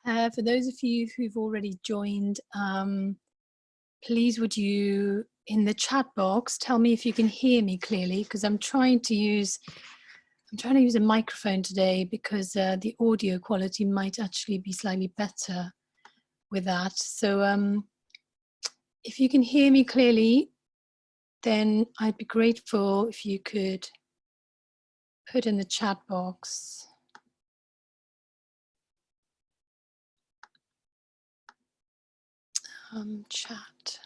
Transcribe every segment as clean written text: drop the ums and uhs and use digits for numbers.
For those of you who've already joined, please would you, in the chat box, tell me if you can hear me clearly, because I'm trying to use a microphone today because the audio quality might actually be slightly better with that. So if you can hear me clearly, then I'd be grateful if you could put in the chat box. Chat.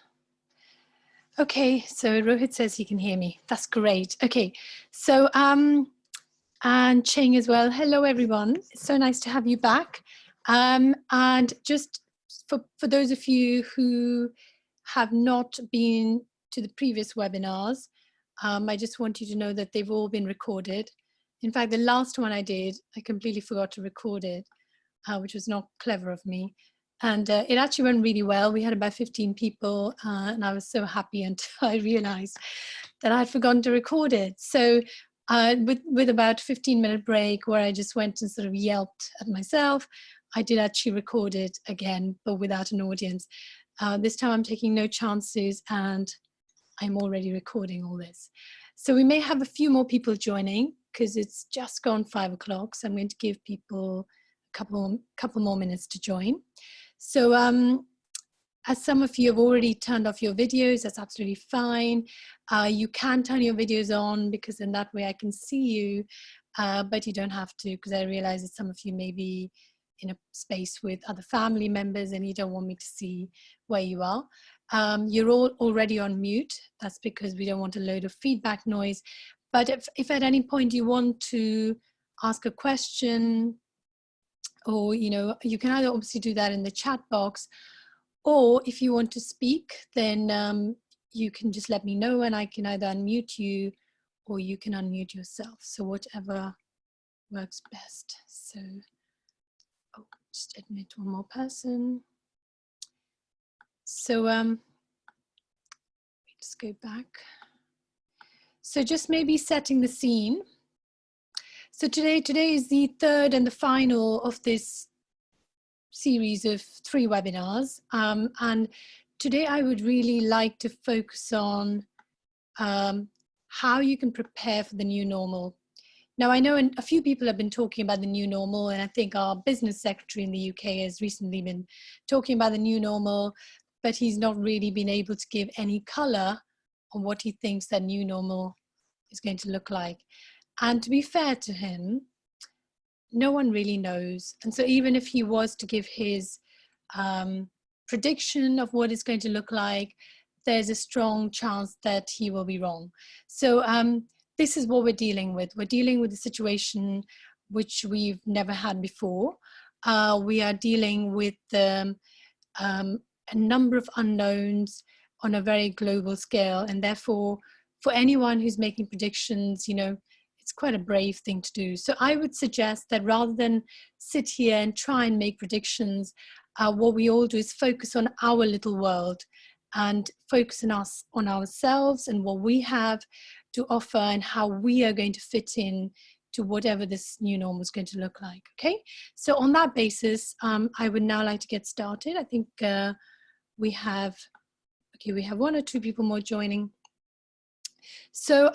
Okay, so Rohit says he can hear me. That's great. Okay, so and Ching as well. Hello, everyone. It's so nice to have you back. And just for those of you who have not been to the previous webinars, I just want you to know that they've all been recorded. In fact, the last one I did, I completely forgot to record it, which was not clever of me. And it actually went really well. We had about 15 people and I was so happy until I realized that I'd forgotten to record it. So with about a 15-minute break where I just went and sort of yelped at myself, I did actually record it again, but without an audience. This time I'm taking no chances and I'm already recording all this. So we may have a few more people joining because it's just gone 5 o'clock. So I'm going to give people a couple more minutes to join. So as some of you have already turned off your videos, that's absolutely fine. You can turn your videos on because in that way I can see you, but you don't have to, because I realize that some of you may be in a space with other family members and you don't want me to see where you are. You're all already on mute. That's because we don't want a load of feedback noise. But if at any point you want to ask a question, or you can either obviously do that in the chat box, or if you want to speak, then you can just let me know and I can either unmute you or you can unmute yourself. So whatever works best. So, oh, just admit one more person. So let's go back. So just maybe setting the scene. So today is the third and the final of this series of 3 webinars. And today I would really like to focus on how you can prepare for the new normal. Now, I know a few people have been talking about the new normal, and I think our business secretary in the UK has recently been talking about the new normal, but he's not really been able to give any color on what he thinks that new normal is going to look like. And to be fair to him, no one really knows. And so even if he was to give his prediction of what it's going to look like, there's a strong chance that he will be wrong. So this is what we're dealing with. We're dealing with a situation which we've never had before. We are dealing with a number of unknowns on a very global scale. And therefore, for anyone who's making predictions, it's quite a brave thing to do. So I would suggest that rather than sit here and try and make predictions, what we all do is focus on our little world and focus on ourselves and what we have to offer and how we are going to fit in to whatever this new normal is going to look like. Okay, so on that basis, I would now like to get started. I think we have 1 or 2 people more joining. So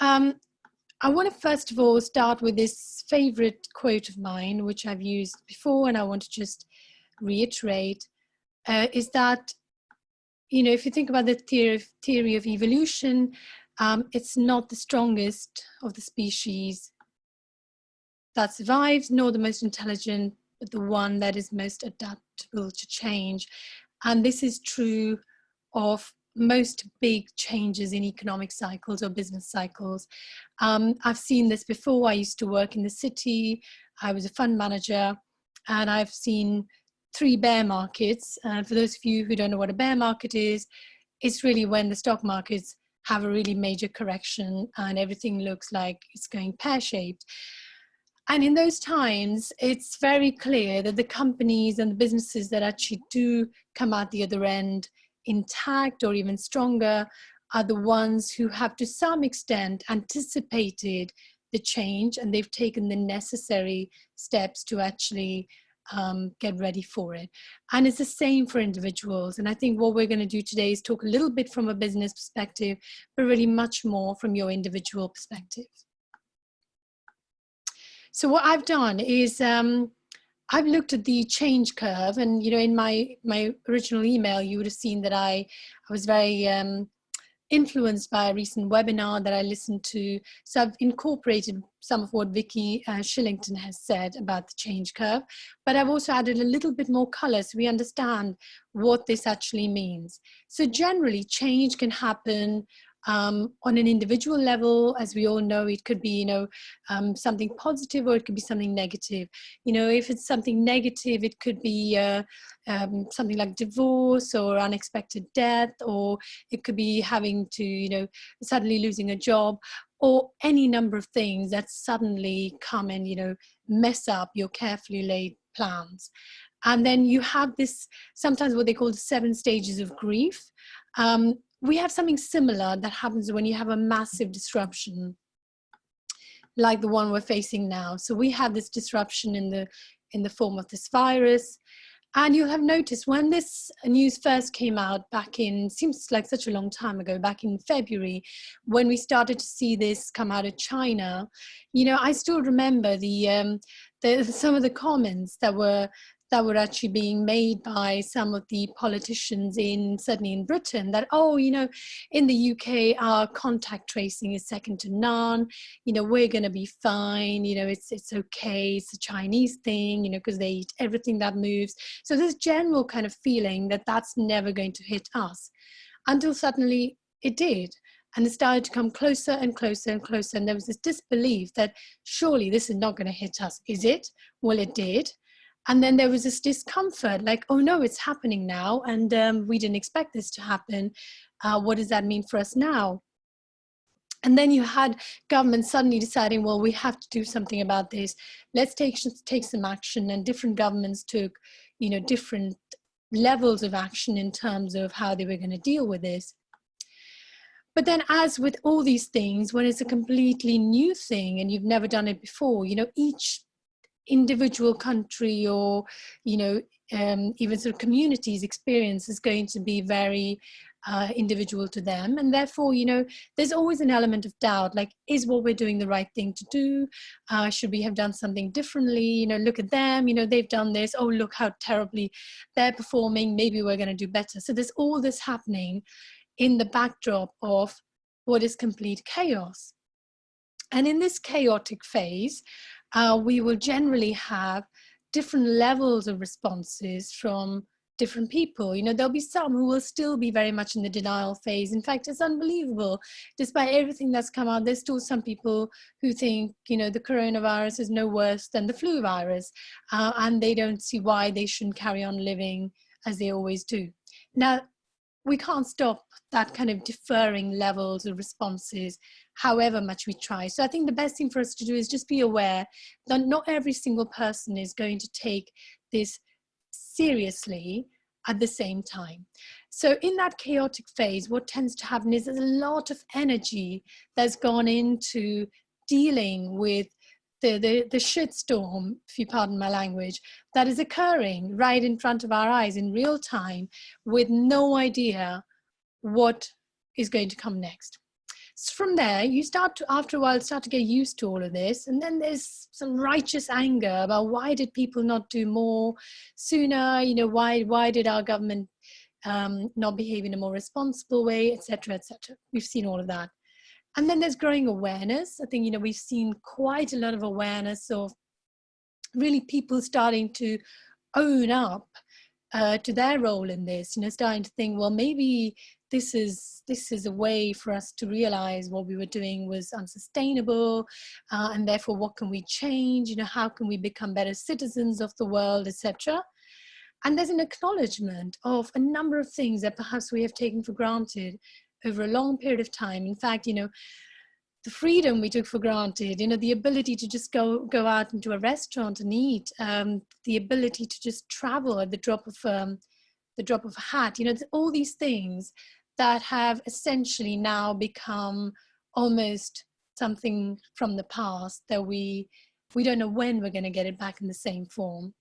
I want to first of all start with this favorite quote of mine, which I've used before, and I want to just reiterate, is that, if you think about the theory of evolution, it's not the strongest of the species that survives, nor the most intelligent, but the one that is most adaptable to change. And this is true of most big changes in economic cycles or business cycles. I've seen this before. I used to work in the city. I was a fund manager, and I've seen 3 bear markets. And for those of you who don't know what a bear market is, it's really when the stock markets have a really major correction and everything looks like it's going pear-shaped. And in those times, it's very clear that the companies and the businesses that actually do come out the other end intact or even stronger are the ones who have to some extent anticipated the change, and they've taken the necessary steps to actually get ready for it. And it's the same for individuals. And I think what we're going to do today is talk a little bit from a business perspective, but really much more from your individual perspective. So what I've done is I've looked at the change curve, and in my original email, you would have seen that I was very influenced by a recent webinar that I listened to. So I've incorporated some of what Vicky Shillington has said about the change curve, but I've also added a little bit more color so we understand what this actually means. So generally, change can happen on an individual level. As we all know, it could be, something positive, or it could be something negative. If it's something negative, it could be something like divorce or unexpected death, or it could be having to, suddenly losing a job, or any number of things that suddenly come and, mess up your carefully laid plans. And then you have this, sometimes what they call the 7 stages of grief. We have something similar that happens when you have a massive disruption, like the one we're facing now. So we had this disruption in the form of this virus. And you'll have noticed when this news first came out back in, seems like such a long time ago, back in February, when we started to see this come out of China, I still remember some of the comments that were actually being made by some of the politicians certainly in Britain, that, in the UK, our contact tracing is second to none. We're going to be fine. It's okay. It's a Chinese thing, because they eat everything that moves. So this general kind of feeling that that's never going to hit us, until suddenly it did. And it started to come closer and closer and closer. And there was this disbelief that surely this is not going to hit us. Is it? Well, it did. And then there was this discomfort, like, oh no, it's happening now. And we didn't expect this to happen. What does that mean for us now? And then you had government suddenly deciding, well, we have to do something about this. Let's take some action. And different governments took, different levels of action in terms of how they were going to deal with this. But then, as with all these things, when it's a completely new thing and you've never done it before, each individual country or even sort of community's experience is going to be very individual to them, and therefore there's always an element of doubt, like, is what we're doing the right thing to do? Should we have done something differently? Look at them, they've done this, oh look how terribly they're performing, maybe we're going to do better. So there's all this happening in the backdrop of what is complete chaos. And in this chaotic phase, we will generally have different levels of responses from different people. There'll be some who will still be very much in the denial phase. In fact, it's unbelievable. Despite everything that's come out, there's still some people who think, the coronavirus is no worse than the flu virus, and they don't see why they shouldn't carry on living as they always do. Now, we can't stop that kind of differing levels of responses, however much we try. So I think the best thing for us to do is just be aware that not every single person is going to take this seriously at the same time. So in that chaotic phase, what tends to happen is there's a lot of energy that's gone into dealing with the shitstorm, if you pardon my language, that is occurring right in front of our eyes in real time, with no idea what is going to come next. So from there, you after a while, start to get used to all of this. And then there's some righteous anger about, why did people not do more sooner? Why did our government not behave in a more responsible way, etc., etc. We've seen all of that. And then there's growing awareness. I think, we've seen quite a lot of awareness of really people starting to own up to their role in this, starting to think, well, maybe this is a way for us to realize what we were doing was unsustainable, and therefore what can we change? How can we become better citizens of the world, etc. And there's an acknowledgement of a number of things that perhaps we have taken for granted over a long period of time. In fact, the freedom we took for granted, the ability to just go out into a restaurant and eat, the ability to just travel at the drop of a hat, all these things that have essentially now become almost something from the past that we don't know when we're going to get it back in the same form.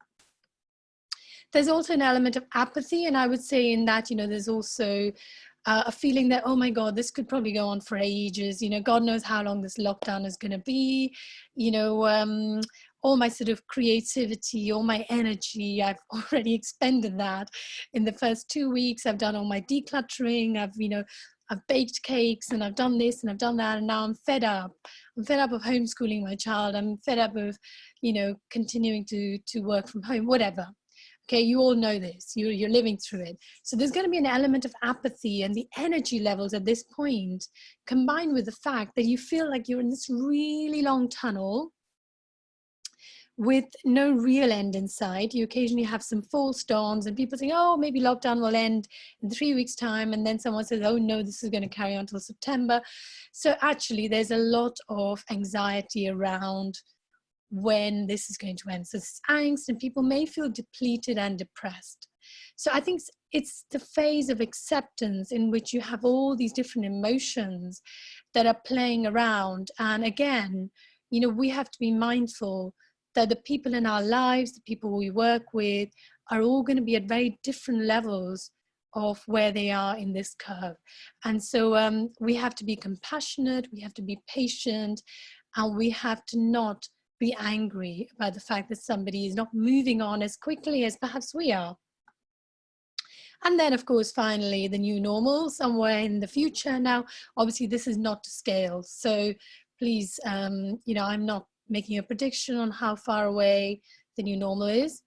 There's also an element of apathy, and I would say in that, there's also a feeling that, oh my God, this could probably go on for ages. God knows how long this lockdown is going to be. All my sort of creativity, all my energy, I've already expended that in the first 2 weeks. I've done all my decluttering. I've baked cakes, and I've done this and I've done that, and now I'm fed up. I'm fed up of homeschooling my child. I'm fed up of, continuing to work from home, whatever. Okay, you all know this. You're living through it. So there's going to be an element of apathy, and the energy levels at this point, combined with the fact that you feel like you're in this really long tunnel with no real end in sight. You occasionally have some false dawns, and people say, oh, maybe lockdown will end in 3 weeks' time. And then someone says, oh no, this is going to carry on until September. So actually, there's a lot of anxiety around when this is going to end. So it's angst, and people may feel depleted and depressed. So I think it's the phase of acceptance in which you have all these different emotions that are playing around. And again, we have to be mindful that the people in our lives, the people we work with, are all going to be at very different levels of where they are in this curve. And so we have to be compassionate, we have to be patient, and we have to not be angry about the fact that somebody is not moving on as quickly as perhaps we are. And then, of course, finally, the new normal somewhere in the future. Now, obviously, this is not to scale. So please, I'm not making a prediction on how far away the new normal is,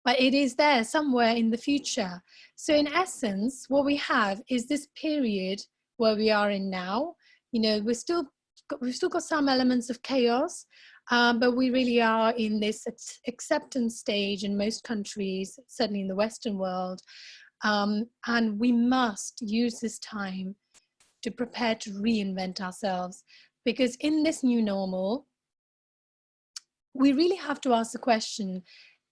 but it is there somewhere in the future. So in essence, what we have is this period where we are in now. We've still got some elements of chaos, but we really are in this acceptance stage in most countries, certainly in the Western world. And we must use this time to prepare to reinvent ourselves, because in this new normal, we really have to ask the question,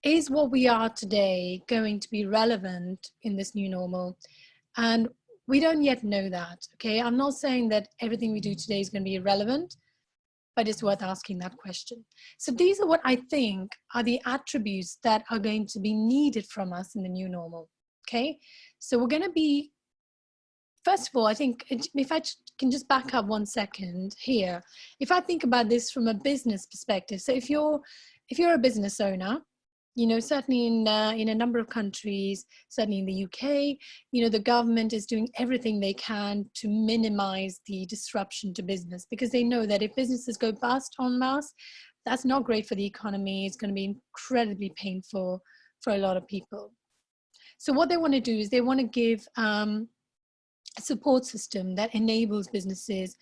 is what we are today going to be relevant in this new normal? And we don't yet know that, okay? I'm not saying that everything we do today is going to be irrelevant, but it's worth asking that question. So these are what I think are the attributes that are going to be needed from us in the new normal, okay? So we're going to be, first of all, I think if I can just back up 1 second here, if I think about this from a business perspective, so if you're a business owner, certainly in a number of countries, certainly in the UK, the government is doing everything they can to minimize the disruption to business, because they know that if businesses go bust en masse, that's not great for the economy. It's going to be incredibly painful for a lot of people. So what they want to do is they want to give a support system that enables businesses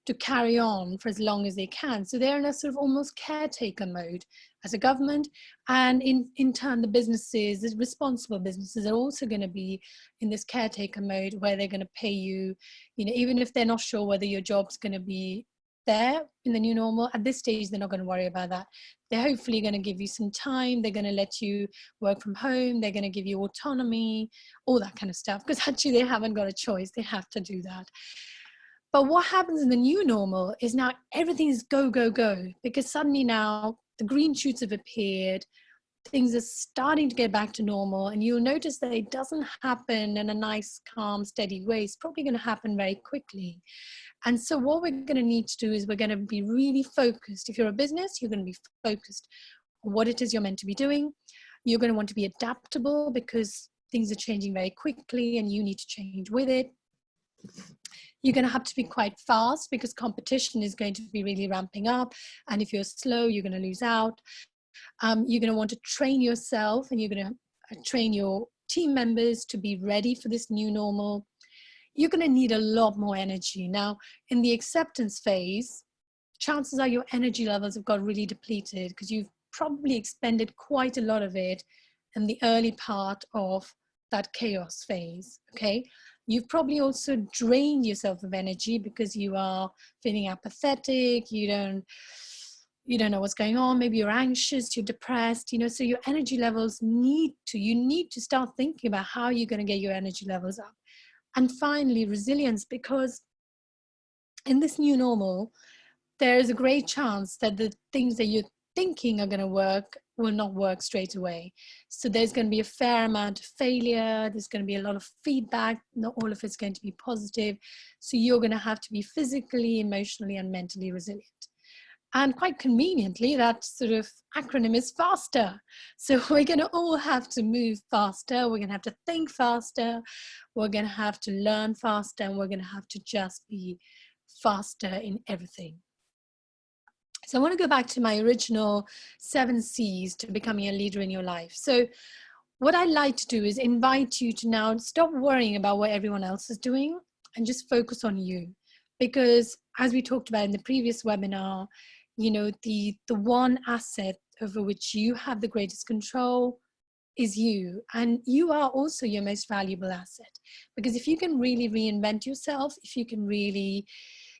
to carry on for as long as they can. So they're in a sort of almost caretaker mode as a government, and in turn the businesses, the responsible businesses, are also going to be in this caretaker mode where they're going to pay you, even if they're not sure whether your job's going to be there in the new normal. At this stage, they're not going to worry about that. They're hopefully going to give you some time. They're going to let you work from home. They're going to give you autonomy, all that kind of stuff, because actually they haven't got a choice. They have to do that. But what happens in the new normal is now everything is go, go, go, because suddenly now the green shoots have appeared. Things are starting to get back to normal, and you'll notice that it doesn't happen in a nice, calm, steady way. It's probably going to happen very quickly. And so what we're going to need to do is we're going to be really focused. If you're a business, you're going to be focused on what it is you're meant to be doing. You're going to want to be adaptable because things are changing very quickly and you need to change with it. You're going to have to be quite fast because competition is going to be really ramping up. And if you're slow, you're going to lose out. You're going to want to train yourself, and you're going to train your team members to be ready for this new normal. You're going to need a lot more energy. Now, in the acceptance phase, chances are your energy levels have got really depleted because you've probably expended quite a lot of it in the early part of that chaos phase, okay? You've probably also drained yourself of energy because you are feeling apathetic, you don't know what's going on, maybe you're anxious, you're depressed, so your energy levels you need to start thinking about how you're going to get your energy levels up. And finally, resilience, because in this new normal, there is a great chance that the things that you're thinking are going to work will not work straight away. So there's going to be a fair amount of failure. There's going to be a lot of feedback. Not all of it's going to be positive. So you're going to have to be physically, emotionally, and mentally resilient. And quite conveniently, that sort of acronym is FASTER. So we're going to all have to move faster. We're going to have to think faster. We're going to have to learn faster. And we're going to have to just be faster in everything. So I want to go back to my original 7 C's to becoming a leader in your life. So what I like to do is invite you to now stop worrying about what everyone else is doing and just focus on you. Because as we talked about in the previous webinar, you know, the one asset over which you have the greatest control is you. And you are also your most valuable asset. Because if you can really reinvent yourself, if you can really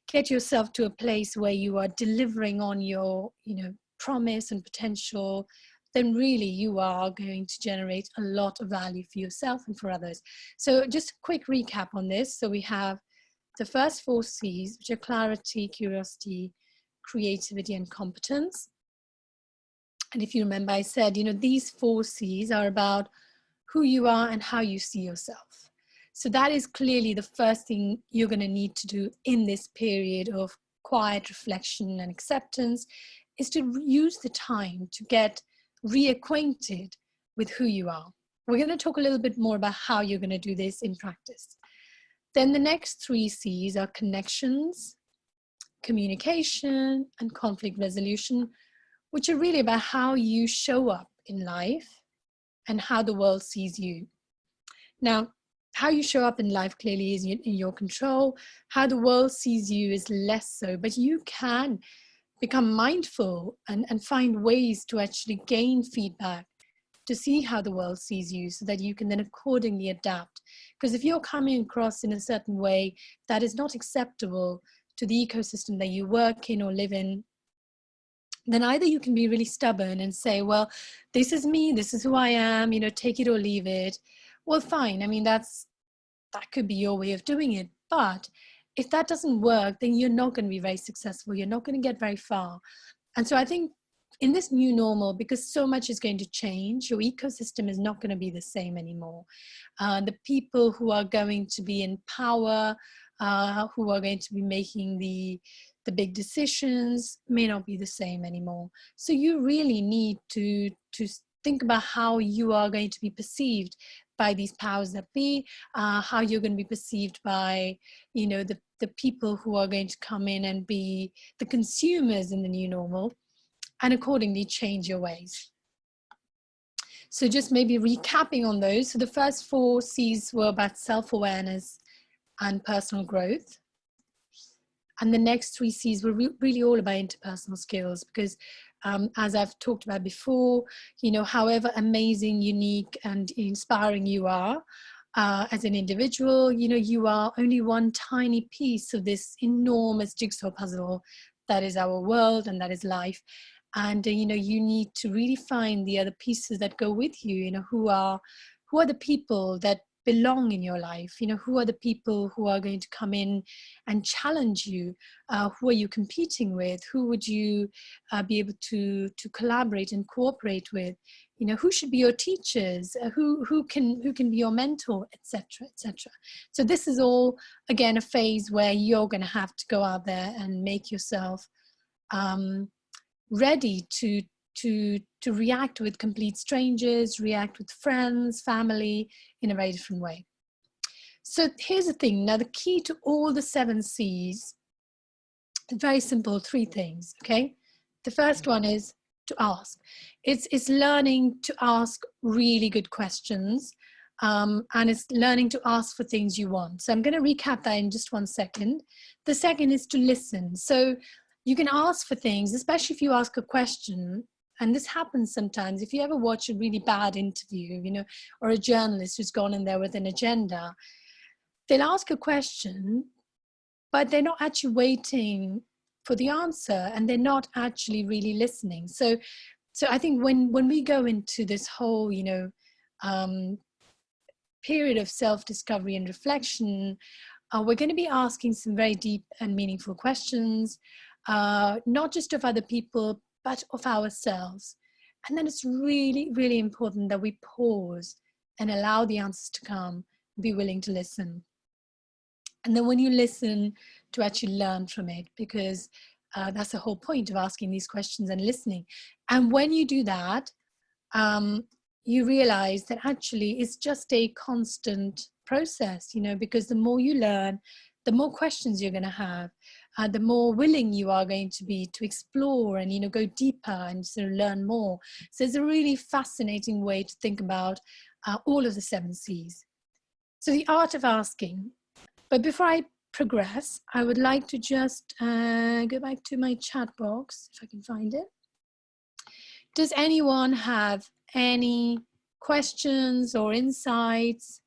get yourself to a place where you are delivering on your, you know, promise and potential, then really you are going to generate a lot of value for yourself and for others. So just a quick recap on this. So we have the first 4 C's, which are clarity, curiosity, creativity, and competence. And if you remember, I said, you know, these 4 C's are about who you are and how you see yourself. So that is clearly the first thing you're going to need to do in this period of quiet reflection and acceptance, is to use the time to get reacquainted with who you are. We're going to talk a little bit more about how you're going to do this in practice. Then the next 3 C's are connections, communication, and conflict resolution, which are really about how you show up in life and how the world sees you. Now, how you show up in life clearly is in your control. How the world sees you is less so, but you can become mindful and find ways to actually gain feedback to see how the world sees you so that you can then accordingly adapt. Because if you're coming across in a certain way that is not acceptable to the ecosystem that you work in or live in, then either you can be really stubborn and say, well, this is me, this is who I am, you know, take it or leave it. Well, fine. I mean, that could be your way of doing it. But if that doesn't work, then you're not going to be very successful. You're not going to get very far. And so I think in this new normal, because so much is going to change, your ecosystem is not going to be the same anymore. The people who are going to be in power, who are going to be making the big decisions may not be the same anymore. So you really need to think about how you are going to be perceived by these powers that be, how you're going to be perceived by, you know, the people who are going to come in and be the consumers in the new normal, and accordingly change your ways. So just maybe recapping on those. So the first 4 C's were about self-awareness and personal growth. And the next 3 C's were really all about interpersonal skills, because as I've talked about before, you know, however amazing, unique, and inspiring you are as an individual, you know, you are only one tiny piece of this enormous jigsaw puzzle that is our world and that is life. And, you know, you need to really find the other pieces that go with you, you know, who are the people that belong in your life, you know, who are the people who are going to come in and challenge you, who are you competing with, who would you be able to collaborate and cooperate with, you know, who should be your teachers, who can be your mentor, etc., etc. So this is all, again, a phase where you're going to have to go out there and make yourself ready to react with complete strangers, react with friends, family in a very different way. So here's the thing. Now, the key to all the 7 C's, very simple, 3 things, okay? The first one is to ask. It's learning to ask really good questions, and it's learning to ask for things you want. So I'm going to recap that in just 1 second. The second is to listen. So you can ask for things, especially if you ask a question, and this happens sometimes. If you ever watch a really bad interview, you know, or a journalist who's gone in there with an agenda, they'll ask a question, but they're not actually waiting for the answer, and they're not actually really listening. So I think when we go into this whole, you know, period of self-discovery and reflection, we're going to be asking some very deep and meaningful questions, not just of other people, but of ourselves. And then it's really, really important that we pause and allow the answers to come, be willing to listen. And then when you listen, to actually learn from it, because that's the whole point of asking these questions and listening. And when you do that, you realize that actually it's just a constant process, you know, because the more you learn, the more questions you're going to have, the more willing you are going to be to explore and, you know, go deeper and sort of learn more. So it's a really fascinating way to think about all of the 7 C's. So the art of asking. But before I progress, I would like to just go back to my chat box, if I can find it. Does anyone have any questions or insights?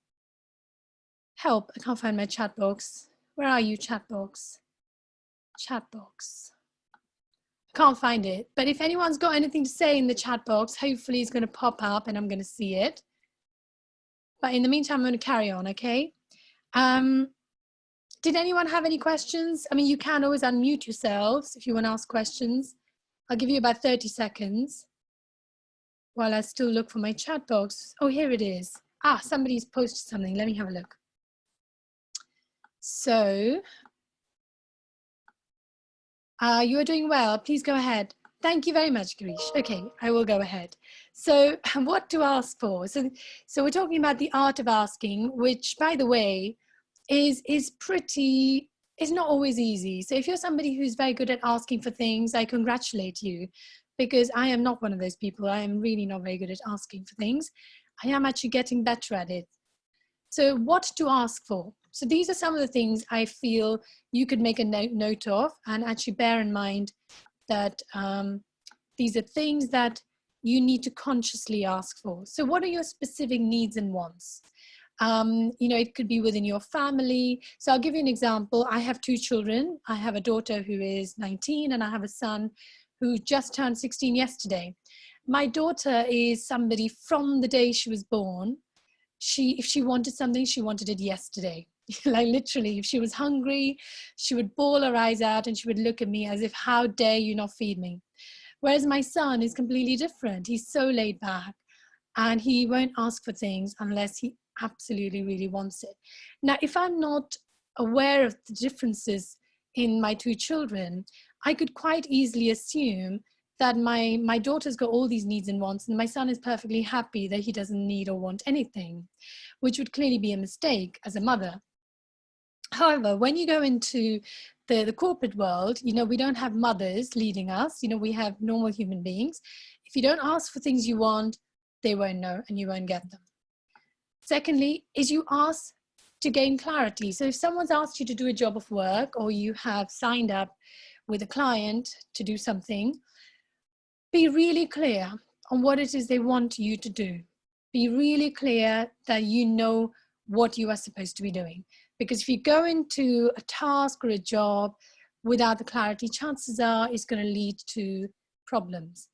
Help, I can't find my chat box. Where are you, chat box? Chat box. I can't find it. But if anyone's got anything to say in the chat box, hopefully it's going to pop up and I'm going to see it. But in the meantime, I'm going to carry on, okay? Did anyone have any questions? I mean, you can always unmute yourselves if you want to ask questions. I'll give you about 30 seconds while I still look for my chat box. Oh, here it is. Ah, somebody's posted something. Let me have a look. So, you are doing well. Please go ahead. Thank you very much, Girish. Okay, I will go ahead. So what to ask for? So we're talking about the art of asking, which, by the way, is not always easy. So if you're somebody who's very good at asking for things, I congratulate you, because I am not one of those people. I am really not very good at asking for things. I am actually getting better at it. So what to ask for? So these are some of the things I feel you could make a note of and actually bear in mind that these are things that you need to consciously ask for. So what are your specific needs and wants? You know, it could be within your family. So I'll give you an example. I have 2 children. I have a daughter who is 19 and I have a son who just turned 16 yesterday. My daughter is somebody from the day she was born. If she wanted something, she wanted it yesterday. Like literally, if she was hungry, she would bawl her eyes out and she would look at me as if, how dare you not feed me? Whereas my son is completely different. He's so laid back and he won't ask for things unless he absolutely really wants it. Now, if I'm not aware of the differences in my 2 children, I could quite easily assume that my daughter's got all these needs and wants and my son is perfectly happy that he doesn't need or want anything, which would clearly be a mistake as a mother. However, when you go into the corporate world, you know, we don't have mothers leading us, you know, we have normal human beings. If you don't ask for things you want, they won't know and you won't get them. Secondly, is you ask to gain clarity. So if someone's asked you to do a job of work or you have signed up with a client to do something, be really clear on what it is they want you to do. Be really clear that you know what you are supposed to be doing. Because if you go into a task or a job without the clarity, chances are it's going to lead to problems.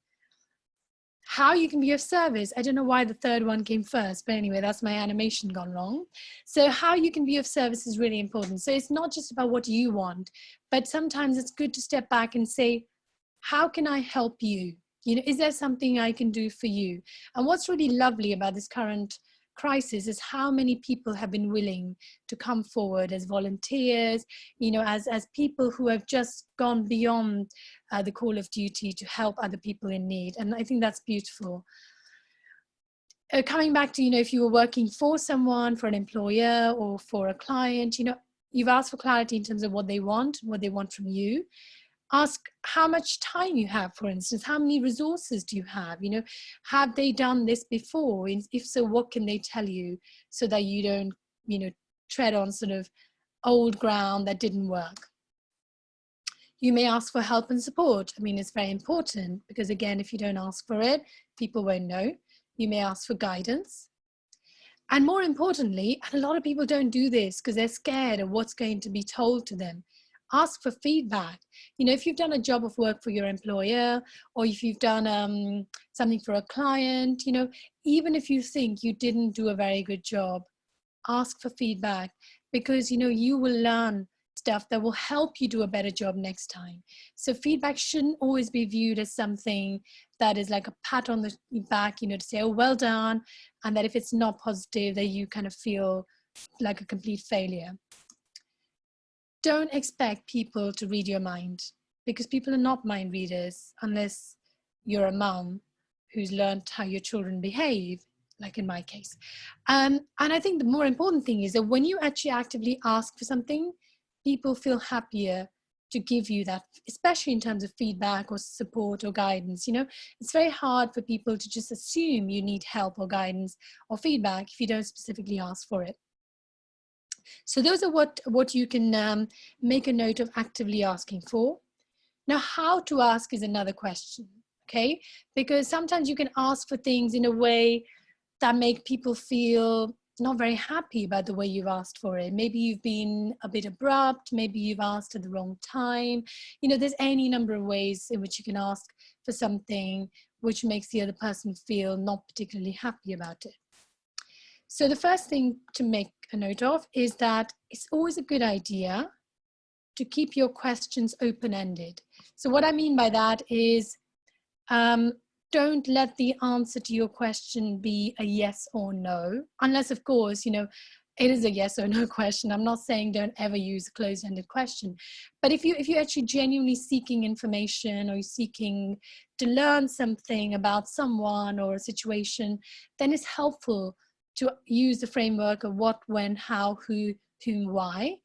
How you can be of service. I don't know why the third one came first, but anyway, that's my animation gone wrong. So how you can be of service is really important. So it's not just about what you want, but sometimes it's good to step back and say, how can I help you? You know, is there something I can do for you? And what's really lovely about this current crisis is how many people have been willing to come forward as volunteers, you know, as people who have just gone beyond the call of duty to help other people in need. And I think that's beautiful. Coming back to, you know, if you were working for someone, for an employer or for a client, you know, you've asked for clarity in terms of what they want from you. Ask how much time you have, for instance, how many resources do you have? You know, have they done this before? If so, what can they tell you so that you don't, you know, tread on sort of old ground that didn't work? You may ask for help and support. I mean, it's very important because, again, if you don't ask for it, people won't know. You may ask for guidance. And more importantly, and a lot of people don't do this because they're scared of what's going to be told to them. Ask for feedback. You know, if you've done a job of work for your employer or if you've done something for a client, you know, even if you think you didn't do a very good job, ask for feedback because, you know, you will learn stuff that will help you do a better job next time. So feedback shouldn't always be viewed as something that is like a pat on the back, you know, to say, oh, well done. And that if it's not positive, that you kind of feel like a complete failure. Don't expect people to read your mind, because people are not mind readers unless you're a mom who's learned how your children behave, like in my case. And I think the more important thing is that when you actually actively ask for something, people feel happier to give you that, especially in terms of feedback or support or guidance. You know, it's very hard for people to just assume you need help or guidance or feedback if you don't specifically ask for it. So those are what you can make a note of actively asking for. Now, how to ask is another question, okay? Because sometimes you can ask for things in a way that make people feel not very happy about the way you've asked for it. Maybe you've been a bit abrupt, maybe you've asked at the wrong time. You know, there's any number of ways in which you can ask for something which makes the other person feel not particularly happy about it. So the first thing to make a note of is that it's always a good idea to keep your questions open-ended. So what I mean by that is don't let the answer to your question be a yes or no, unless of course, you know, it is a yes or no question. I'm not saying don't ever use a closed-ended question, but if you're actually genuinely seeking information or you're seeking to learn something about someone or a situation, then it's helpful to use the framework of what, when, how, who, whom, why,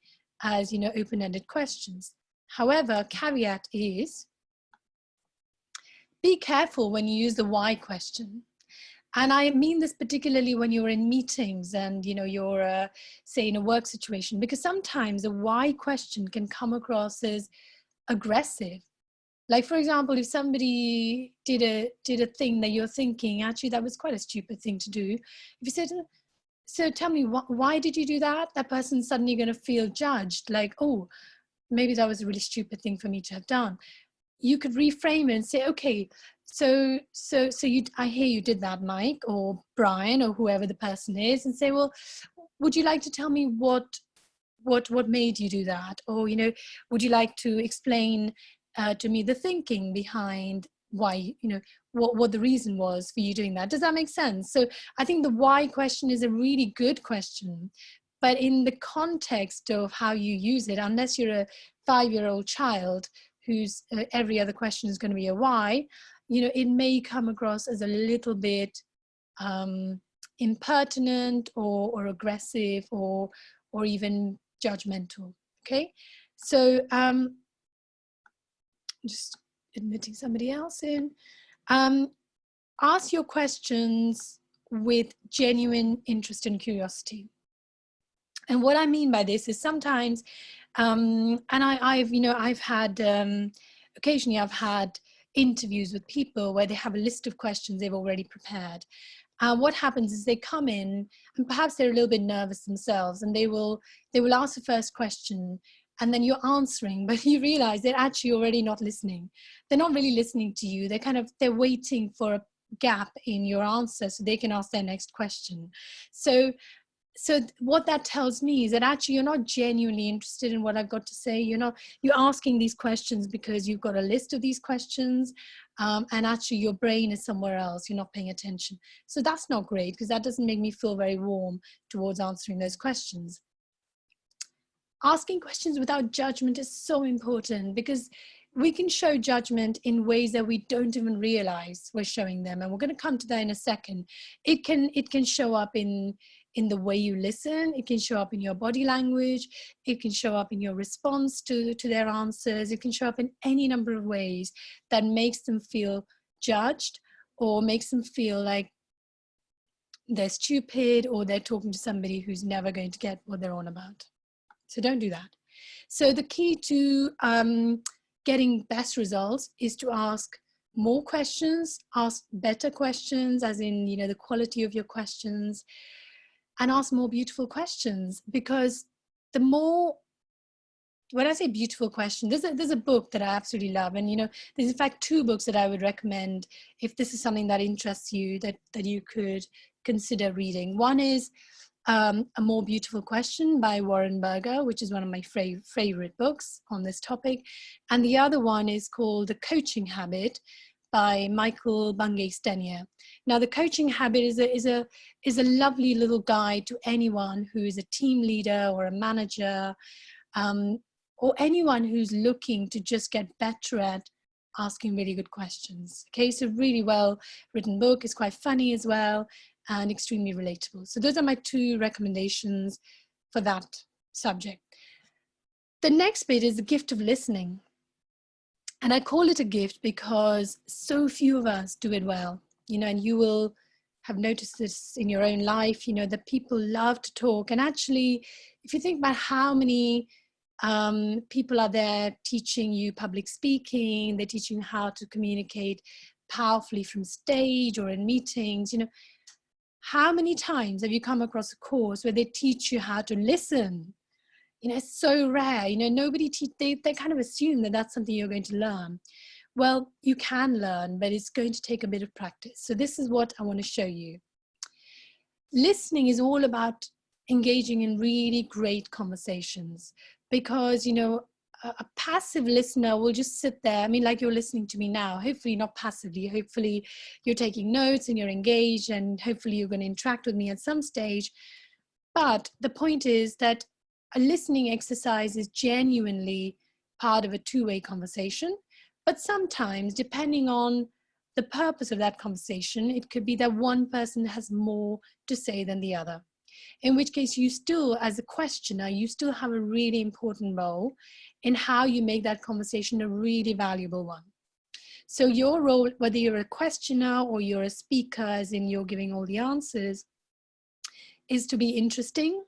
as, you know, open-ended questions. However, caveat is, be careful when you use the why question. And I mean this particularly when you're in meetings and, you know, you're, say, in a work situation, because sometimes a why question can come across as aggressive. Like, for example, if somebody did a thing that you're thinking, actually, that was quite a stupid thing to do. If you said, so tell me, why did you do that? That person's suddenly going to feel judged, like, oh, maybe that was a really stupid thing for me to have done. You could reframe it and say, okay, so I hear you did that, Mike or Brian or whoever the person is, and say, well, would you like to tell me what made you do that? Or, you know, would you like to explain to me the thinking behind why, you know, what the reason was for you doing that? Does that make sense? So I think the why question is a really good question, but in the context of how you use it, unless you're a 5-year-old child whose every other question is going to be a why, you know, it may come across as a little bit impertinent or aggressive or even judgmental. Okay, so just admitting somebody else in. Ask your questions with genuine interest and curiosity. And what I mean by this is sometimes, and I've had, occasionally I've had interviews with people where they have a list of questions they've already prepared. What happens is they come in and perhaps they're a little bit nervous themselves, and they will ask the first question, and then you're answering, but you realize they're actually already not listening. They're not really listening to you. They're waiting for a gap in your answer so they can ask their next question. So what that tells me is that actually you're not genuinely interested in what I've got to say. You're asking these questions because you've got a list of these questions, and actually your brain is somewhere else. You're not paying attention. So that's not great, because that doesn't make me feel very warm towards answering those questions. Asking questions without judgment is so important, because we can show judgment in ways that we don't even realize we're showing them. And we're going to come to that in a second. It can show up in the way you listen. It can show up in your body language. It can show up in your response to their answers. It can show up in any number of ways that makes them feel judged, or makes them feel like they're stupid, or they're talking to somebody who's never going to get what they're on about. So don't do that. So the key to getting best results is to ask more questions, ask better questions, as in, you know, the quality of your questions, and ask more beautiful questions. Because the more, when I say beautiful question, there's a book that I absolutely love, and, you know, there's in fact 2 books that I would recommend if this is something that interests you, that you could consider reading. One is A More Beautiful Question by Warren Berger, which is one of my favorite books on this topic. And the other one is called The Coaching Habit by Michael Bungay-Stenier. Now, The Coaching Habit is a lovely little guide to anyone who is a team leader or a manager, or anyone who's looking to just get better at asking really good questions. Okay, so really well written book. It's quite funny as well and extremely relatable. So those are my two recommendations for that subject. The next bit is the gift of listening. And I call it a gift because so few of us do it well, you know, and you will have noticed this in your own life, you know, that people love to talk. And actually, if you think about how many people are there teaching you public speaking, they're teaching you how to communicate powerfully from stage or in meetings, you know, how many times have you come across a course where they teach you how to listen? You know, it's so rare, you know, they kind of assume that that's something you're going to learn. Well, you can learn, but it's going to take a bit of practice. So this is what I want to show you. Listening is all about engaging in really great conversations, because, you know, a passive listener will just sit there. I mean, like you're listening to me now, hopefully not passively, hopefully you're taking notes and you're engaged, and hopefully you're going to interact with me at some stage. But the point is that a listening exercise is genuinely part of a two-way conversation. But sometimes, depending on the purpose of that conversation, it could be that one person has more to say than the other. In which case, you still, as a questioner, you still have a really important role in how you make that conversation a really valuable one. So your role, whether you're a questioner or you're a speaker, as in you're giving all the answers, is to be interesting,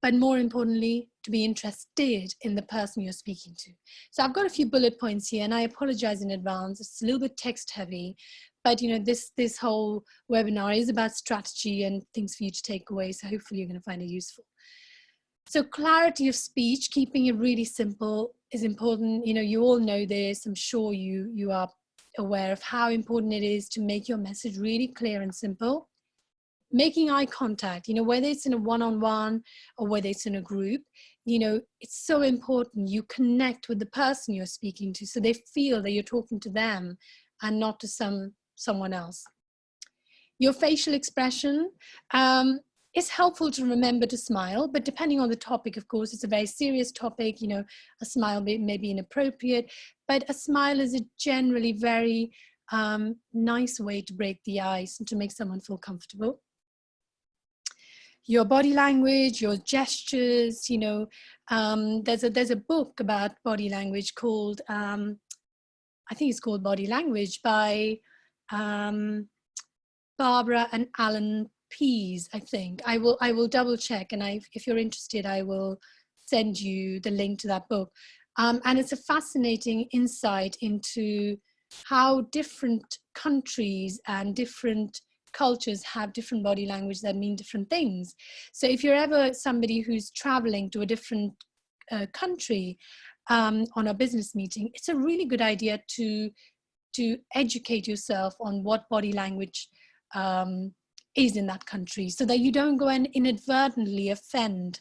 but more importantly, to be interested in the person you're speaking to. So I've got a few bullet points here, and I apologize in advance. It's a little bit text heavy, but you know, this whole webinar is about strategy and things for you to take away. So hopefully you're going to find it useful. So clarity of speech, keeping it really simple is important. You know, you all know this. I'm sure you are aware of how important it is to make your message really clear and simple. Making eye contact, you know, whether it's in a one-on-one or whether it's in a group, you know, it's so important you connect with the person you're speaking to, so they feel that you're talking to them and not to someone else. Your facial expression, it's helpful to remember to smile, but depending on the topic, of course, it's a very serious topic, you know, a smile may be inappropriate, but a smile is a generally very nice way to break the ice and to make someone feel comfortable. Your body language, your gestures, you know, there's a book about body language called, I think it's called Body Language by Barbara and Alan Pease, I think. I will double check, and if you're interested, I will send you the link to that book. And it's a fascinating insight into how different countries and different cultures have different body language that mean different things. So if you're ever somebody who's traveling to a different country on a business meeting, it's a really good idea to educate yourself on what body language is in that country, so that you don't go and inadvertently offend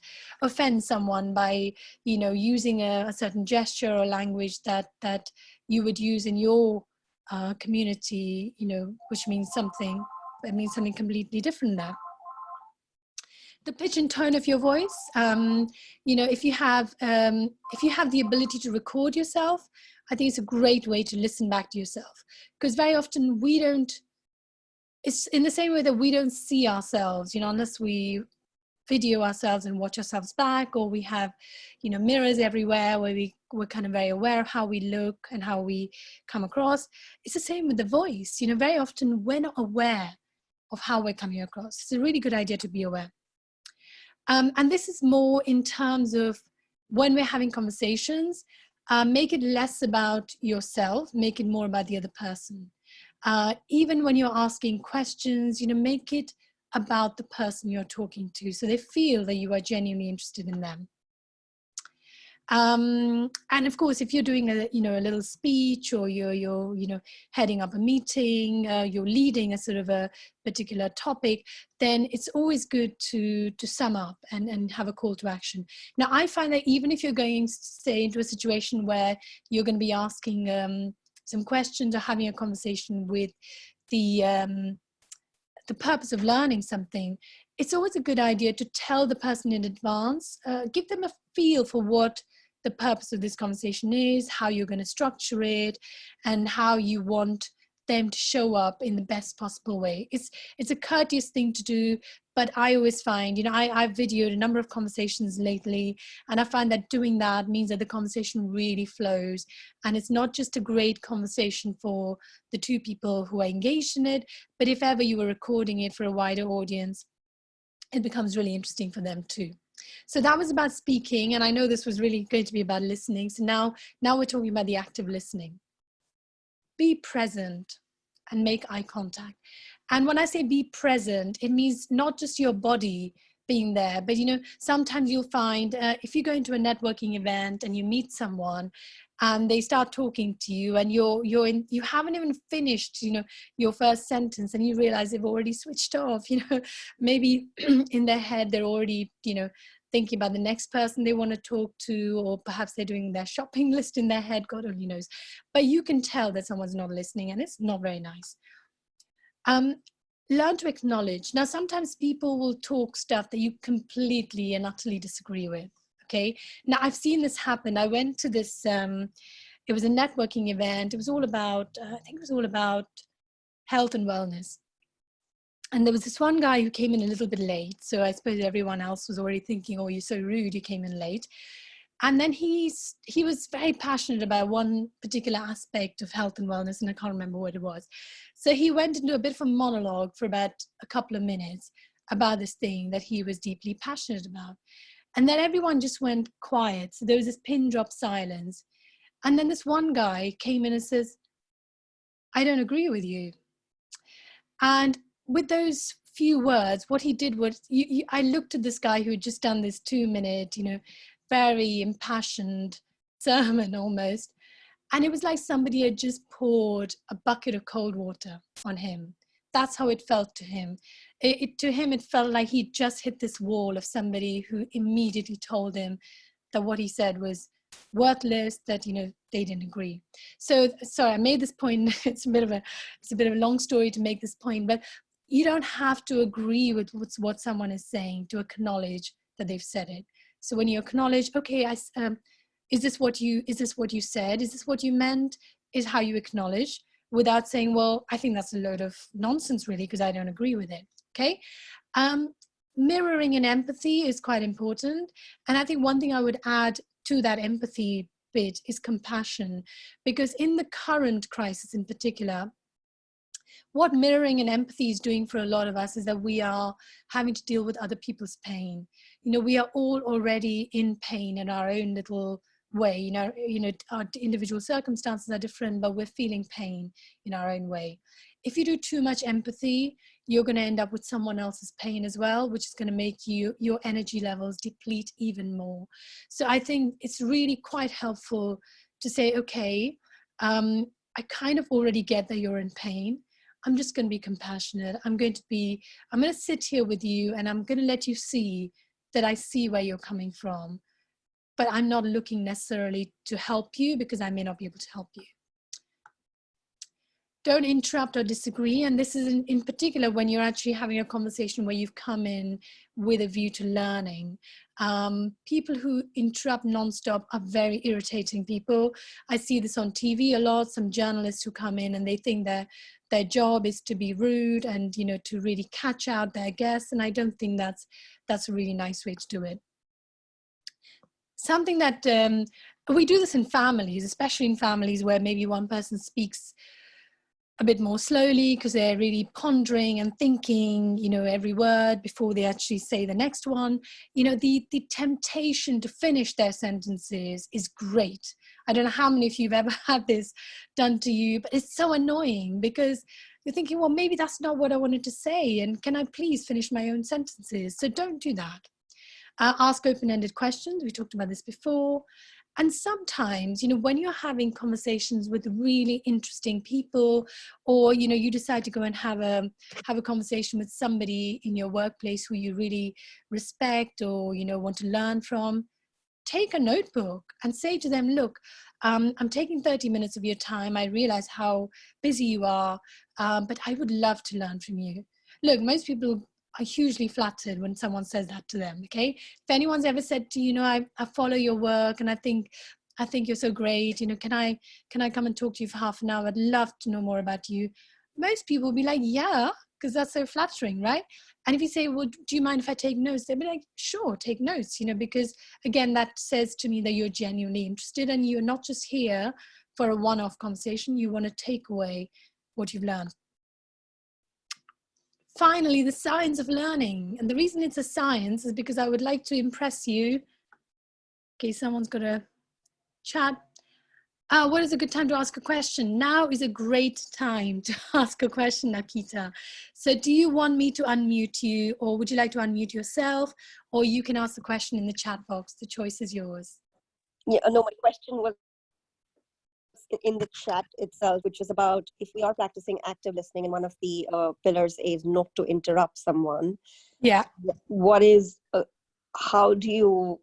someone by, you know, using a certain gesture or language that you would use in your community, you know, which means something completely different there. The pitch and tone of your voice, you know, if you have the ability to record yourself, I think it's a great way to listen back to yourself, because very often it's in the same way that we don't see ourselves, you know, unless we video ourselves and watch ourselves back, or we have, you know, mirrors everywhere where we're kind of very aware of how we look and how we come across. It's the same with the voice. You know, very often we're not aware of how we're coming across. It's a really good idea to be aware. And this is more in terms of when we're having conversations, make it less about yourself, make it more about the other person. Even when you're asking questions, you know, make it about the person you're talking to, so they feel that you are genuinely interested in them. And of course, if you're doing a little speech, or you're heading up a meeting, you're leading a sort of a particular topic, then it's always good to sum up and have a call to action. Now, I find that even if you're going, say, into a situation where you're going to be asking some questions or having a conversation with the purpose of learning something, it's always a good idea to tell the person in advance, give them a feel for what the purpose of this conversation is, how you're going to structure it, and how you want them to show up in the best possible way. It's a courteous thing to do, but I always find, I've videoed a number of conversations lately, and I find that doing that means that the conversation really flows, and it's not just a great conversation for the two people who are engaged in it, but if ever you were recording it for a wider audience, it becomes really interesting for them too. So that was about speaking, and I know this was really going to be about listening. So now we're talking about the active listening. Be present and make eye contact. And when I say be present, it means not just your body being there, but sometimes you'll find if you go into a networking event and you meet someone and they start talking to you, and you haven't even finished your first sentence, and you realize they've already switched off. Maybe in their head they're already thinking about the next person they want to talk to, or perhaps they're doing their shopping list in their head, God only knows. But you can tell that someone's not listening, and it's not very nice. Learn to acknowledge. Now, sometimes people will talk stuff that you completely and utterly disagree with. Okay. Now, I've seen this happen. I went to this, it was a networking event. It was all about, I think it was all about health and wellness. And there was this one guy who came in a little bit late. So I suppose everyone else was already thinking, oh, you're so rude, you came in late. And then he was very passionate about one particular aspect of health and wellness, and I can't remember what it was. So he went into a bit of a monologue for about a couple of minutes about this thing that he was deeply passionate about. And then everyone just went quiet. So there was this pin drop silence. And then this one guy came in and says, I don't agree with you. And with those few words, what he did was, I looked at this guy who had just done this 2-minute, very impassioned sermon almost. And it was like somebody had just poured a bucket of cold water on him. That's how it felt to him. To him, it felt like he'd just hit this wall of somebody who immediately told him that what he said was worthless, that they didn't agree. So sorry, I made this point. It's a bit of a long story to make this point, but you don't have to agree with what someone is saying to acknowledge that they've said it. So when you acknowledge, okay, is this what you said? Is this what you meant? Is how you acknowledge, without saying, well, I think that's a load of nonsense, really, because I don't agree with it. Okay. Mirroring and empathy is quite important. And I think one thing I would add to that empathy bit is compassion, because in the current crisis in particular, what mirroring and empathy is doing for a lot of us is that we are having to deal with other people's pain. We are all already in pain in our own little way. Our individual circumstances are different, but we're feeling pain in our own way. If you do too much empathy, you're going to end up with someone else's pain as well, which is going to make your energy levels deplete even more. So I think it's really quite helpful to say, okay, I kind of already get that you're in pain. I'm just going to be compassionate. I'm going to sit here with you, and I'm going to let you see that I see where you're coming from, but I'm not looking necessarily to help you, because I may not be able to help you. Don't interrupt or disagree. And this is in particular when you're actually having a conversation where you've come in with a view to learning. People who interrupt nonstop are very irritating people. I see this on TV a lot. Some journalists who come in and they think their job is to be rude and to really catch out their guests. And I don't think that's a really nice way to do it. Something that we do this in families, especially in families where maybe one person speaks a bit more slowly because they're really pondering and thinking, every word before they actually say the next one. The temptation to finish their sentences is great. I don't know how many of you have ever had this done to you, but it's so annoying because you're thinking, well, maybe that's not what I wanted to say. And can I please finish my own sentences? So don't do that. Ask open-ended questions. We talked about this before. And sometimes, when you're having conversations with really interesting people, or, you decide to go and have a conversation with somebody in your workplace who you really respect or, want to learn from, take a notebook and say to them, look, I'm taking 30 minutes of your time. I realize how busy you are, but I would love to learn from you. Look, most people are hugely flattered when someone says that to them. Okay, if anyone's ever said to you, I follow your work and I think you're so great, can I come and talk to you for half an hour? I'd love to know more about you. Most people will be like, yeah, because that's so flattering, right? And if you say, well, do you mind if I take notes? They'll be like, sure, take notes, because again, that says to me that you're genuinely interested and you're not just here for a one-off conversation. You want to take away what you've learned. Finally, the science of learning. And the reason it's a science is because I would like to impress you. Okay, someone's got a chat. What is a good time to ask a question? Now is a great time to ask a question, Nakita. So do you want me to unmute you, or would you like to unmute yourself, or you can ask the question in the chat box? The choice is yours. Yeah, no, my question was in the chat itself, which was about if we are practicing active listening, and one of the pillars is not to interrupt someone. Yeah. What is, how do you,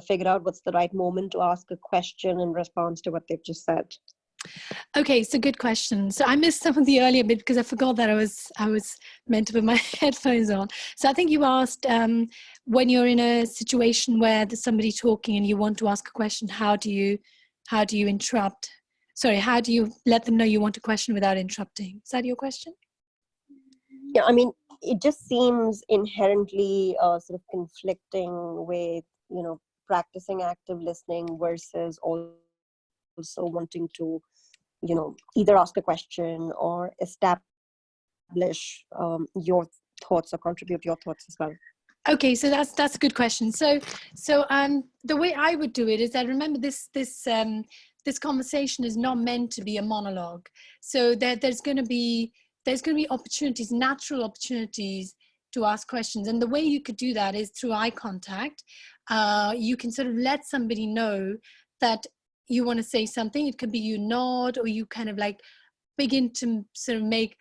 figure out what's the right moment to ask a question in response to what they've just said? Okay, so good question. So I missed some of the earlier bit because I forgot that I was meant to put my headphones on. So I think you asked when you're in a situation where there's somebody talking and you want to ask a question, how do you interrupt? Sorry, how do you let them know you want a question without interrupting? Is that your question? Yeah, I mean, it just seems inherently sort of conflicting with, practicing active listening versus also wanting to, either ask a question or establish your thoughts or contribute your thoughts as well. Okay, so that's a good question. So the way I would do it is that, remember, this conversation is not meant to be a monologue. So there's going to be opportunities, natural opportunities to ask questions, and the way you could do that is through eye contact. You can sort of let somebody know that you want to say something. It could be you nod, or you kind of like begin to sort of make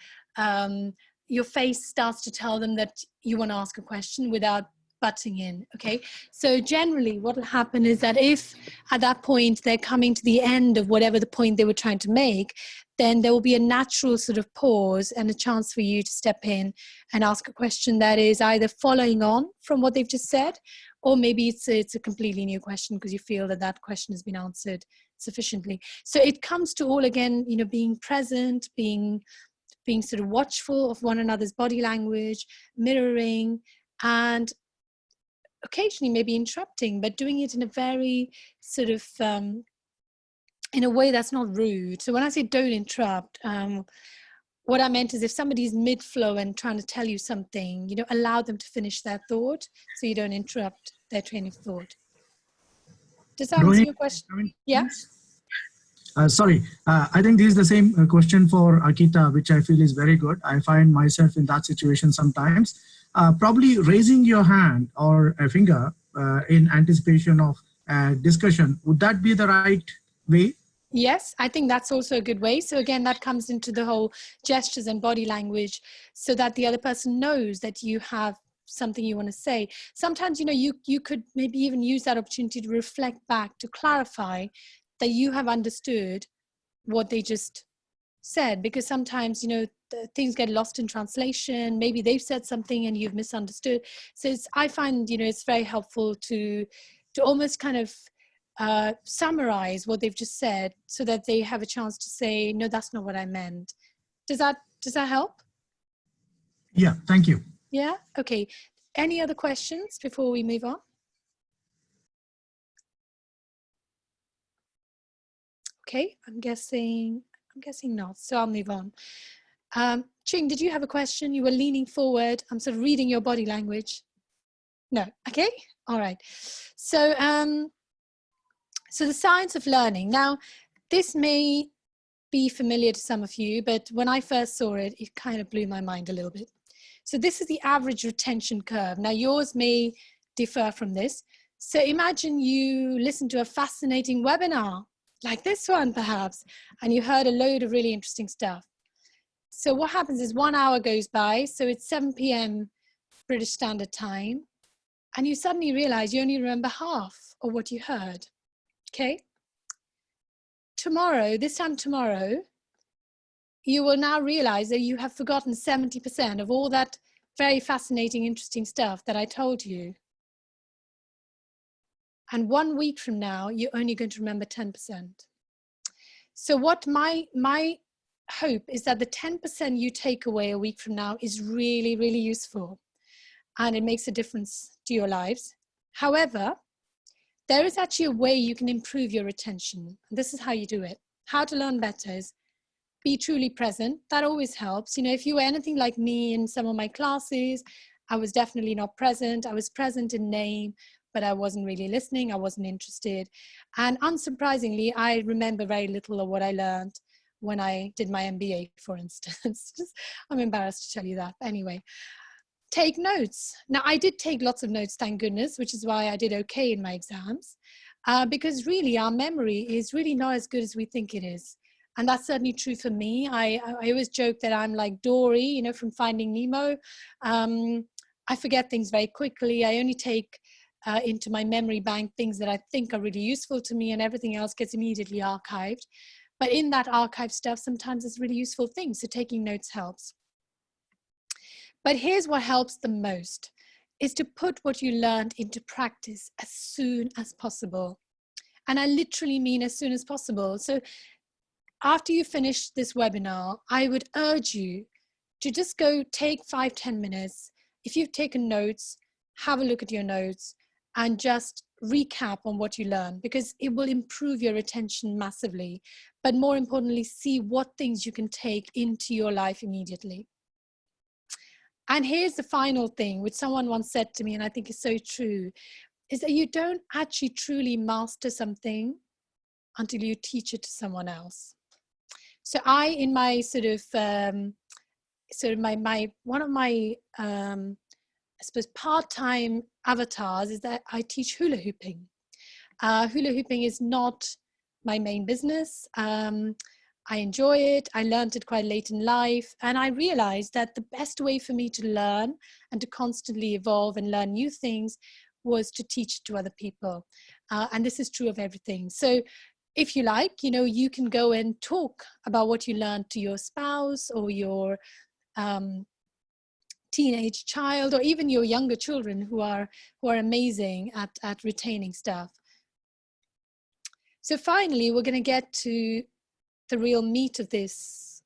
your face starts to tell them that you want to ask a question without butting in. Okay, so generally what will happen is that if at that point they're coming to the end of whatever the point they were trying to make, then there will be a natural sort of pause and a chance for you to step in and ask a question that is either following on from what they've just said, or maybe it's a completely new question because you feel that question has been answered sufficiently. So it comes to all, again, being present, being sort of watchful of one another's body language, mirroring, and occasionally maybe interrupting, but doing it in a very sort of in a way that's not rude. So when I say don't interrupt, what I meant is if somebody's mid-flow and trying to tell you something, allow them to finish their thought so you don't interrupt their train of thought. Does that answer your question? Yeah. Sorry, I think this is the same question for Akita, which I feel is very good. I find myself in that situation sometimes. Probably raising your hand or a finger in anticipation of discussion, would that be the right way? Yes, I think that's also a good way. So again, that comes into the whole gestures and body language so that the other person knows that you have something you want to say. Sometimes, you could maybe even use that opportunity to reflect back, to clarify that you have understood what they just said, because sometimes, things get lost in translation. Maybe they've said something and you've misunderstood. So I find, it's very helpful to almost kind of summarize what they've just said so that they have a chance to say, no, that's not what I meant. Does that help? Yeah, thank you. Yeah, okay. Any other questions before we move on? Okay, I'm guessing not, so I'll move on. Ching, did you have a question? You were leaning forward. I'm sort of reading your body language. No, okay, all right. So, so the science of learning. Now, this may be familiar to some of you, but when I first saw it, it kind of blew my mind a little bit. So this is the average retention curve. Now, yours may differ from this. So imagine you listen to a fascinating webinar like this one perhaps, and you heard a load of really interesting stuff. So what happens is 1 hour goes by, so it's 7 p.m. British Standard Time, and you suddenly realize you only remember half of what you heard, okay? Tomorrow, this time tomorrow, you will now realize that you have forgotten 70% of all that very fascinating, interesting stuff that I told you. And 1 week from now, you're only going to remember 10%. So what my hope is that the 10% you take away a week from now is really, really useful, and it makes a difference to your lives. However, there is actually a way you can improve your retention. This is how you do it. How to learn better is be truly present. That always helps. You know, if you were anything like me in some of my classes, I was definitely not present. I was present in name, but I wasn't really listening. I wasn't interested. And unsurprisingly, I remember very little of what I learned when I did my MBA, for instance. I'm embarrassed to tell you that. Anyway, take notes. Now, I did take lots of notes, thank goodness, which is why I did okay in my exams, because really our memory is really not as good as we think it is. And that's certainly true for me. I always joke that I'm like Dory, you know, from Finding Nemo. I forget things very quickly. I only take into my memory bank things that I think are really useful to me, and everything else gets immediately archived. But in that archived stuff, sometimes it's really useful things. So taking notes helps. But here's what helps the most, is to put what you learned into practice as soon as possible. And I literally mean as soon as possible. So after you finish this webinar, I would urge you to just go take 5-10 minutes. If you've taken notes, have a look at your notes and just recap on what you learned, because it will improve your retention massively. But more importantly, see what things you can take into your life immediately. And here's the final thing, which someone once said to me, and I think is so true, is that you don't actually truly master something until you teach it to someone else. So I, in my one of my, I suppose, part-time avatars is that I teach hula hooping. Hula hooping is not my main business. I enjoy it. I learned it quite late in life. And I realized that the best way for me to learn and to constantly evolve and learn new things was to teach to other people. And this is true of everything. So if you like, you know, you can go and talk about what you learned to your spouse or your teenage child, or even your younger children who are amazing at retaining stuff. So finally, we're going to get to the real meat of this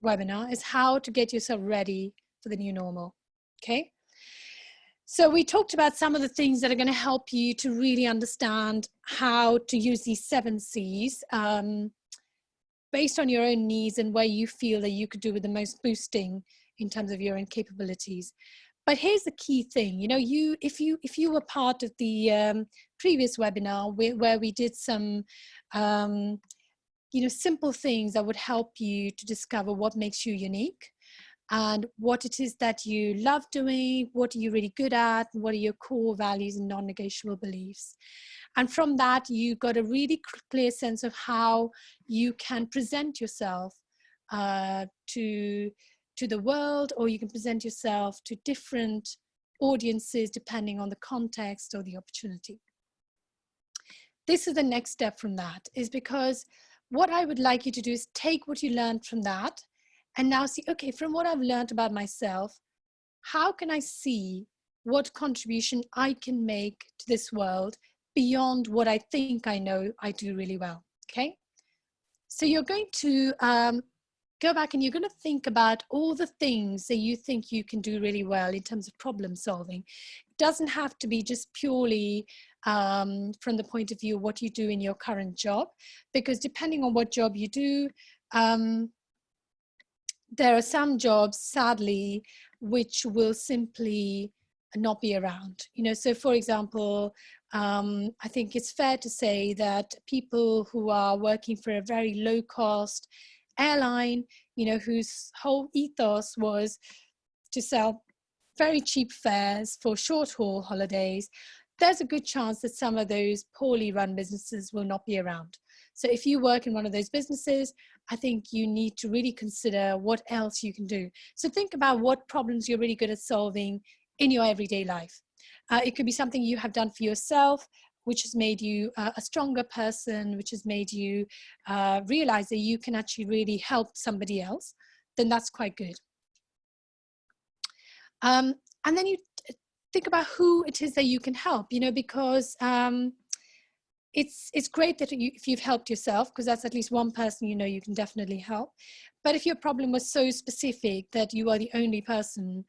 webinar, is how to get yourself ready for the new normal. Okay. So we talked about some of the things that are going to help you to really understand how to use these 7 C's based on your own needs and where you feel that you could do with the most boosting in terms of your own capabilities. But here's the key thing, you know, if you were part of the previous webinar where we did some you know, simple things that would help you to discover what makes you unique and what it is that you love doing, what are you really good at, what are your core values and non-negotiable beliefs. And from that, you got a really clear sense of how you can present yourself to the world, or you can present yourself to different audiences depending on the context or the opportunity. This is the next step from that, is because what I would like you to do is take what you learned from that and now see, okay, from what I've learned about myself, how can I see what contribution I can make to this world beyond what I think I know I do really well, okay? So you're going to go back and you're going to think about all the things that you think you can do really well in terms of problem solving. It doesn't have to be just purely from the point of view of what you do in your current job, because depending on what job you do, there are some jobs, sadly, which will simply not be around. You know, so for example, I think it's fair to say that people who are working for a very low cost airline, you know, whose whole ethos was to sell very cheap fares for short haul holidays, there's a good chance that some of those poorly run businesses will not be around. So if you work in one of those businesses, I think you need to really consider what else you can do. So think about what problems you're really good at solving in your everyday life. It could be something you have done for yourself, which has made you a stronger person, which has made you realize that you can actually really help somebody else. Then that's quite good. And then you think about who it is that you can help, you know, because it's great that if you've helped yourself, because that's at least one person you know you can definitely help. But if your problem was so specific that you are the only person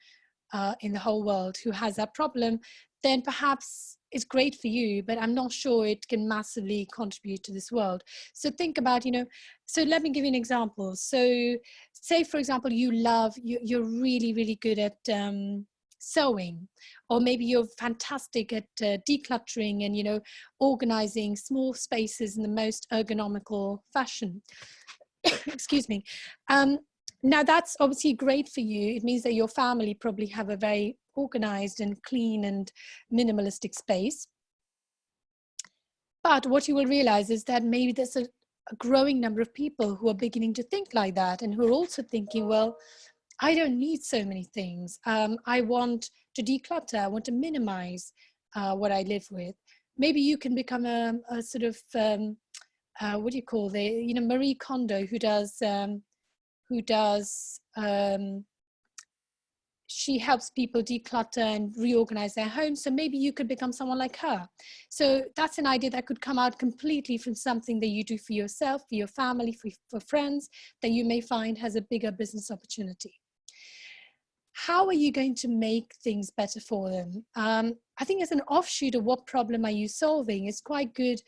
in the whole world who has that problem, then perhaps it's great for you, but I'm not sure it can massively contribute to this world. So think about, you know, so let me give you an example. So say, for example, you're really, really good at sewing, or maybe you're fantastic at decluttering and, you know, organizing small spaces in the most ergonomical fashion. Excuse me. Now that's obviously great for you. It means that your family probably have a very organized and clean and minimalistic space. But what you will realize is that maybe there's a growing number of people who are beginning to think like that, and who are also thinking, well, I don't need so many things. I want to declutter. I want to minimize what I live with. Maybe you can become a sort of, what do you call the, you know, Marie Kondo, who does, she helps people declutter and reorganize their homes. So maybe you could become someone like her. So that's an idea that could come out completely from something that you do for yourself, for your family, for friends, that you may find has a bigger business opportunity. How are you going to make things better for them? I think as an offshoot of what problem are you solving, it's quite good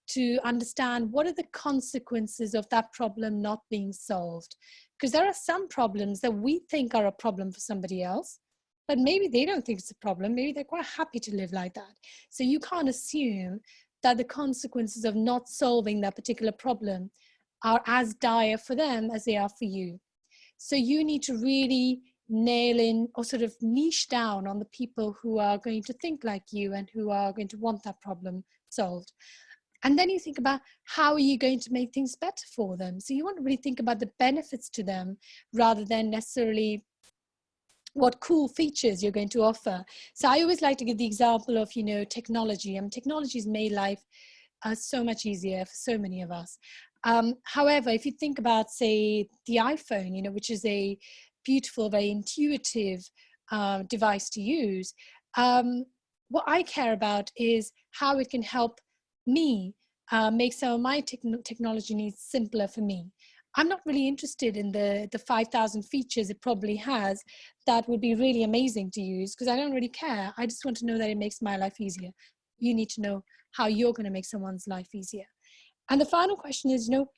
to understand what are the consequences of that problem not being solved. Because there are some problems that we think are a problem for somebody else, but maybe they don't think it's a problem. Maybe they're quite happy to live like that. So you can't assume that the consequences of not solving that particular problem are as dire for them as they are for you. So you need to really nail in, or sort of niche down on the people who are going to think like you and who are going to want that problem solved. And then you think about how are you going to make things better for them. So you want to really think about the benefits to them rather than necessarily what cool features you're going to offer. So I always like to give the example of, you know, technology. I mean, technology has made life so much easier for so many of us. However, if you think about, say, the iPhone, you know, which is a beautiful, very intuitive device to use, what I care about is how it can help me make some of my technology needs simpler for me. I'm not really interested in the 5,000 features it probably has that would be really amazing to use, because I don't really care. I just want to know that it makes my life easier. You need to know how you're going to make someone's life easier. And the final question is, you know,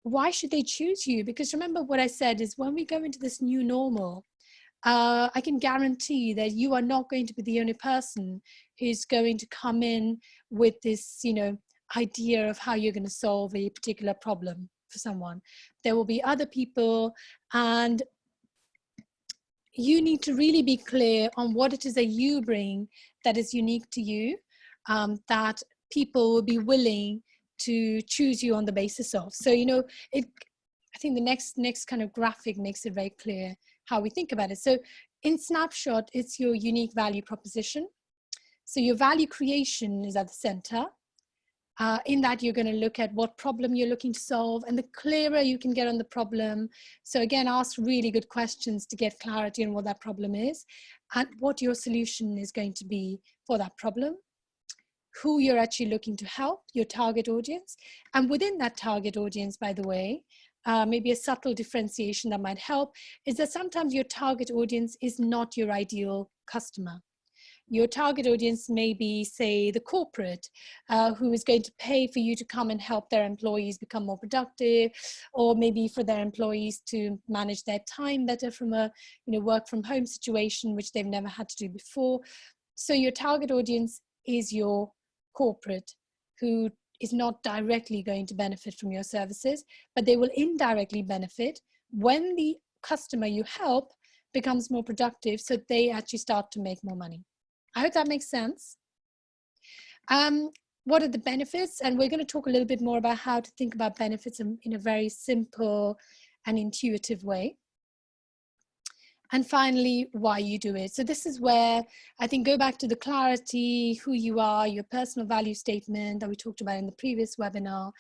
why should they choose you? Because remember what I said is, when we go into this new normal, I can guarantee that you are not going to be the only person who's going to come in with this, you know, idea of how you're going to solve a particular problem for someone. There will be other people, and you need to really be clear on what it is that you bring that is unique to you, that people will be willing to choose you on the basis of. So, you know, I think the next kind of graphic makes it very clear how we think about it. So in snapshot, it's your unique value proposition. So your value creation is at the center. In that, you're going to look at what problem you're looking to solve, and the clearer you can get on the problem. So again, ask really good questions to get clarity on what that problem is and what your solution is going to be for that problem, who you're actually looking to help, your target audience. And within that target audience, by the way, maybe a subtle differentiation that might help is that sometimes your target audience is not your ideal customer. Your target audience may be, say, the corporate who is going to pay for you to come and help their employees become more productive, or maybe for their employees to manage their time better from a, you know, work from home situation, which they've never had to do before. So your target audience is your corporate, who is not directly going to benefit from your services, but they will indirectly benefit when the customer you help becomes more productive, so they actually start to make more money. I hope that makes sense. What are the benefits? And we're going to talk a little bit more about how to think about benefits in a very simple and intuitive way. And finally, why you do it. So this is where I think go back to the clarity, who you are, your personal value statement that we talked about in the previous webinar,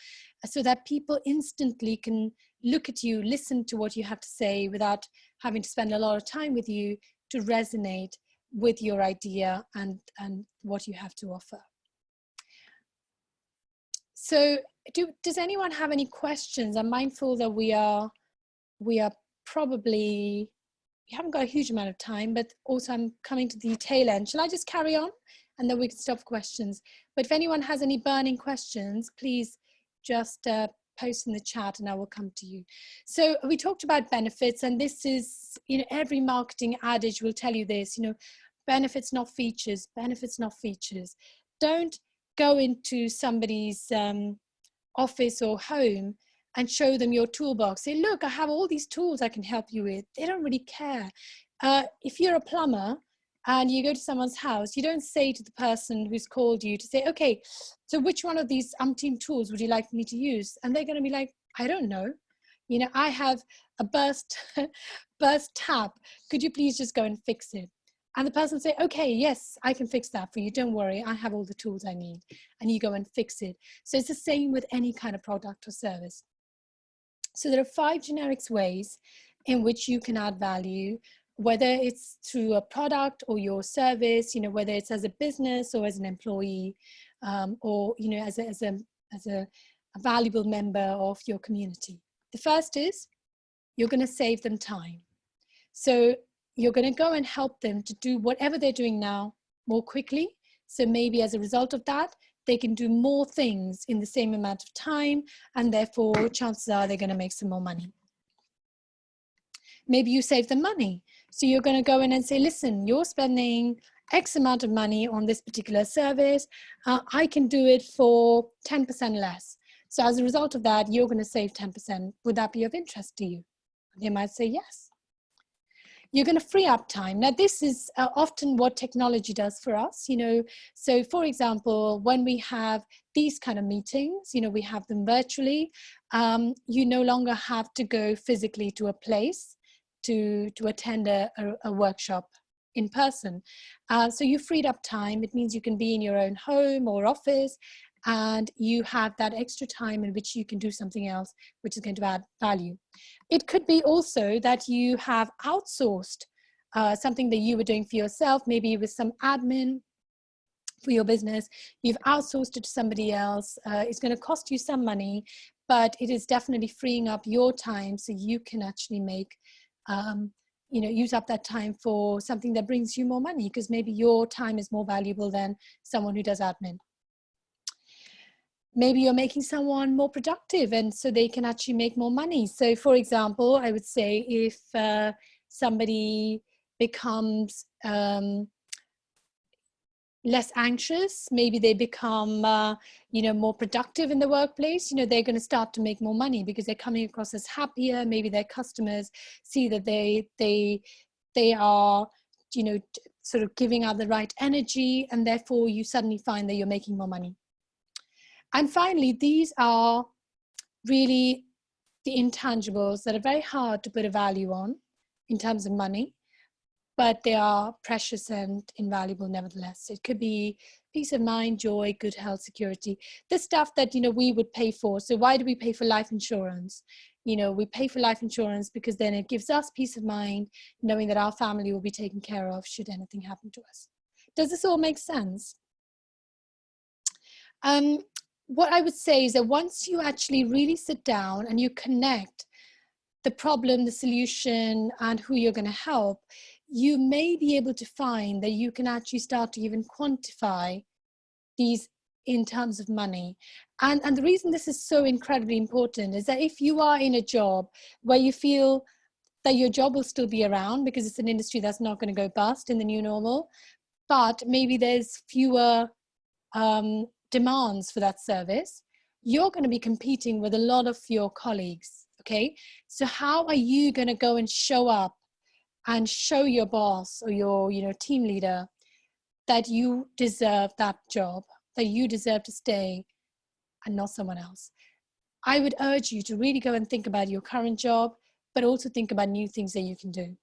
so that people instantly can look at you, listen to what you have to say without having to spend a lot of time with you to resonate with your idea and what you have to offer. So does anyone have any questions? I'm mindful that we are probably, we haven't got a huge amount of time, but also I'm coming to the tail end. Shall I just carry on and then we can stop questions? But if anyone has any burning questions, please just post in the chat and I will come to you. So we talked about benefits, and this is, every marketing adage will tell you this, benefits, not features, benefits, not features. Don't go into somebody's office or home and show them your toolbox. Say, look, I have all these tools I can help you with. They don't really care. If you're a plumber and you go to someone's house, you don't say to the person who's called you to say, okay, so which one of these umpteen tools would you like me to use? And they're going to be like, I don't know. I have a burst tap. Could you please just go and fix it? And the person say, okay, yes, I can fix that for you. Don't worry, I have all the tools I need. And you go and fix it. So it's the same with any kind of product or service. So there are 5 generic ways in which you can add value, whether it's through a product or your service, whether it's as a business or as an employee, or, as a valuable member of your community. The first is you're going to save them time. So you're going to go and help them to do whatever they're doing now more quickly. So maybe as a result of that, they can do more things in the same amount of time, and therefore chances are they're going to make some more money. Maybe you save them money. So you're going to go in and say, listen, you're spending X amount of money on this particular service. I can do it for 10% less. So as a result of that, you're going to save 10%. Would that be of interest to you? They might say yes. You're going to free up time. Now, this is often what technology does for us, So for example, when we have these kind of meetings, we have them virtually, you no longer have to go physically to a place to attend a workshop in person. So you freed up time. It means you can be in your own home or office, and you have that extra time in which you can do something else, which is going to add value. It could be also that you have outsourced something that you were doing for yourself, maybe with some admin for your business. You've outsourced it to somebody else. It's going to cost you some money, but it is definitely freeing up your time so you can actually make, use up that time for something that brings you more money, because maybe your time is more valuable than someone who does admin. Maybe you're making someone more productive and so they can actually make more money. So for example, I would say if somebody becomes less anxious, maybe they become more productive in the workplace, they're going to start to make more money because they're coming across as happier. Maybe their customers see that they are sort of giving out the right energy, and therefore you suddenly find that you're making more money. And finally, these are really the intangibles that are very hard to put a value on in terms of money, but they are precious and invaluable nevertheless. It could be peace of mind, joy, good health, security, the stuff that, we would pay for. So why do we pay for life insurance? We pay for life insurance because then it gives us peace of mind, knowing that our family will be taken care of should anything happen to us. Does this all make sense? What I would say is that once you actually really sit down and you connect the problem, the solution, and who you're going to help, you may be able to find that you can actually start to even quantify these in terms of money. And the reason this is so incredibly important is that if you are in a job where you feel that your job will still be around because it's an industry that's not going to go bust in the new normal, but maybe there's fewer demands for that service, you're going to be competing with a lot of your colleagues. Okay, so how are you going to go and show up and show your boss or your, you know, team leader that you deserve that job, that you deserve to stay and not someone else. I would urge you to really go and think about your current job, but also think about new things that you can do.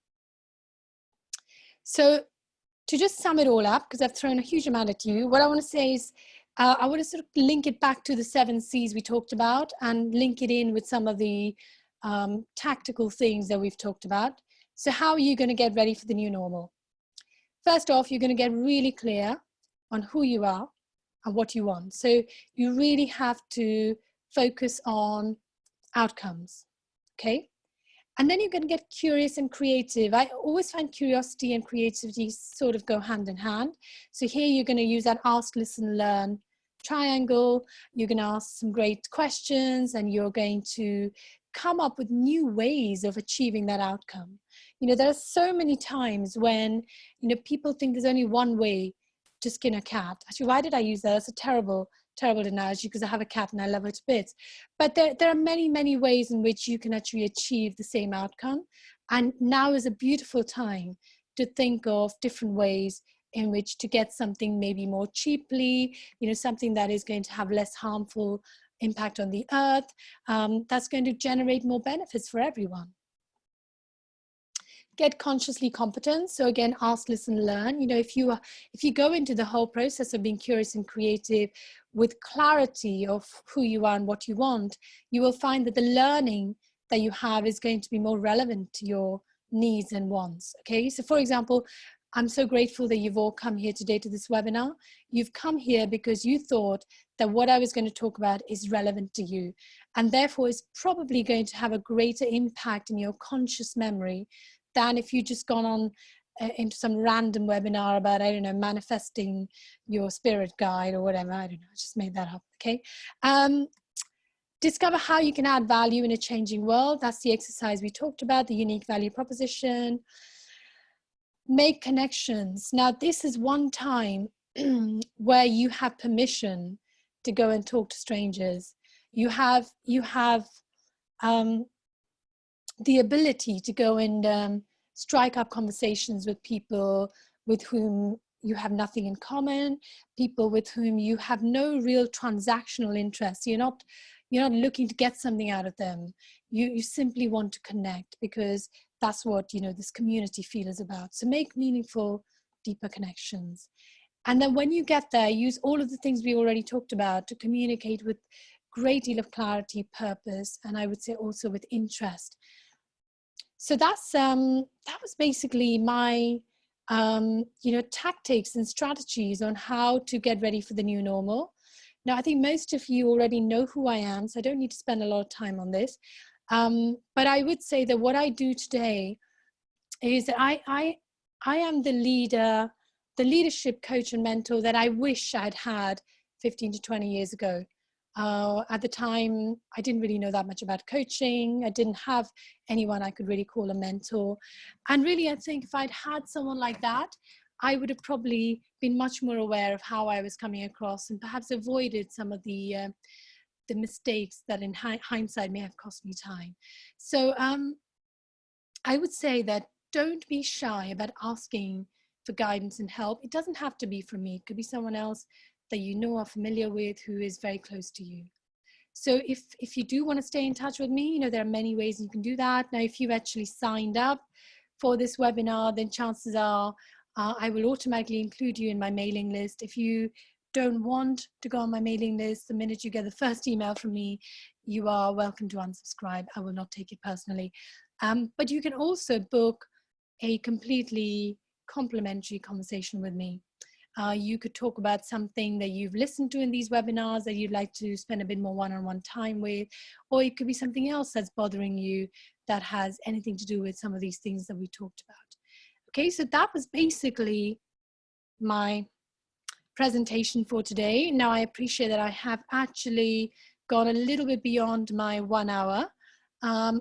So to just sum it all up, because I've thrown a huge amount at you, what I want to say is I want to sort of link it back to the 7 C's we talked about and link it in with some of the tactical things that we've talked about. So how are you going to get ready for the new normal? First off, you're going to get really clear on who you are and what you want. So you really have to focus on outcomes, okay? And then you're going to get curious and creative. I always find curiosity and creativity sort of go hand in hand. So here you're going to use that ask, listen, learn triangle. You're going to ask some great questions and you're going to come up with new ways of achieving that outcome. You know, there are so many times when, you know, people think there's only one way to skin a cat. Actually, why did I use that? That's a terrible analogy because I have a cat and I love her to bits. But there are many, many ways in which you can actually achieve the same outcome. And now is a beautiful time to think of different ways in which to get something maybe more cheaply, you know, something that is going to have less harmful impact on the earth, that's going to generate more benefits for everyone. Get consciously competent. So again, ask, listen, learn. You know, if you go into the whole process of being curious and creative with clarity of who you are and what you want, you will find that the learning that you have is going to be more relevant to your needs and wants. Okay, so for example, I'm so grateful that you've all come here today to this webinar. You've come here because you thought that what I was going to talk about is relevant to you, and therefore is probably going to have a greater impact in your conscious memory than if you just gone on into some random webinar about, I don't know, manifesting your spirit guide or whatever. I don't know, I just made that up, okay? Discover how you can add value in a changing world. That's the exercise we talked about, the unique value proposition. Make connections. Now, this is one time where you have permission to go and talk to strangers. You have the ability to go and strike up conversations with people with whom you have nothing in common, people with whom you have no real transactional interest. You're not looking to get something out of them. You simply want to connect because that's what, you know, this community feel is about. So make meaningful, deeper connections. And then when you get there, use all of the things we already talked about to communicate with great deal of clarity, purpose, and I would say also with interest. So that's that was basically my you know, tactics and strategies on how to get ready for the new normal. Now, I think most of you already know who I am, so I don't need to spend a lot of time on this. But I would say that what I do today is that I am the leader, the leadership coach and mentor that I wish I'd had 15 to 20 years ago. At the time, I didn't really know that much about coaching. I didn't have anyone I could really call a mentor. And really, I think if I'd had someone like that, I would have probably been much more aware of how I was coming across and perhaps avoided some of the mistakes that in hindsight may have cost me time. So I would say that don't be shy about asking for guidance and help. It doesn't have to be from me. It could be someone else that you know, are familiar with, who is very close to you. So if you do want to stay in touch with me, you know, there are many ways you can do that. Now, if you've actually signed up for this webinar, then chances are I will automatically include you in my mailing list. If you don't want to go on my mailing list, the minute you get the first email from me, you are welcome to unsubscribe. I will not take it personally. But you can also book a completely complimentary conversation with me. You could talk about something that you've listened to in these webinars that you'd like to spend a bit more one-on-one time with, or it could be something else that's bothering you that has anything to do with some of these things that we talked about. Okay, so that was basically my presentation for today. Now, I appreciate that I have actually gone a little bit beyond my 1 hour.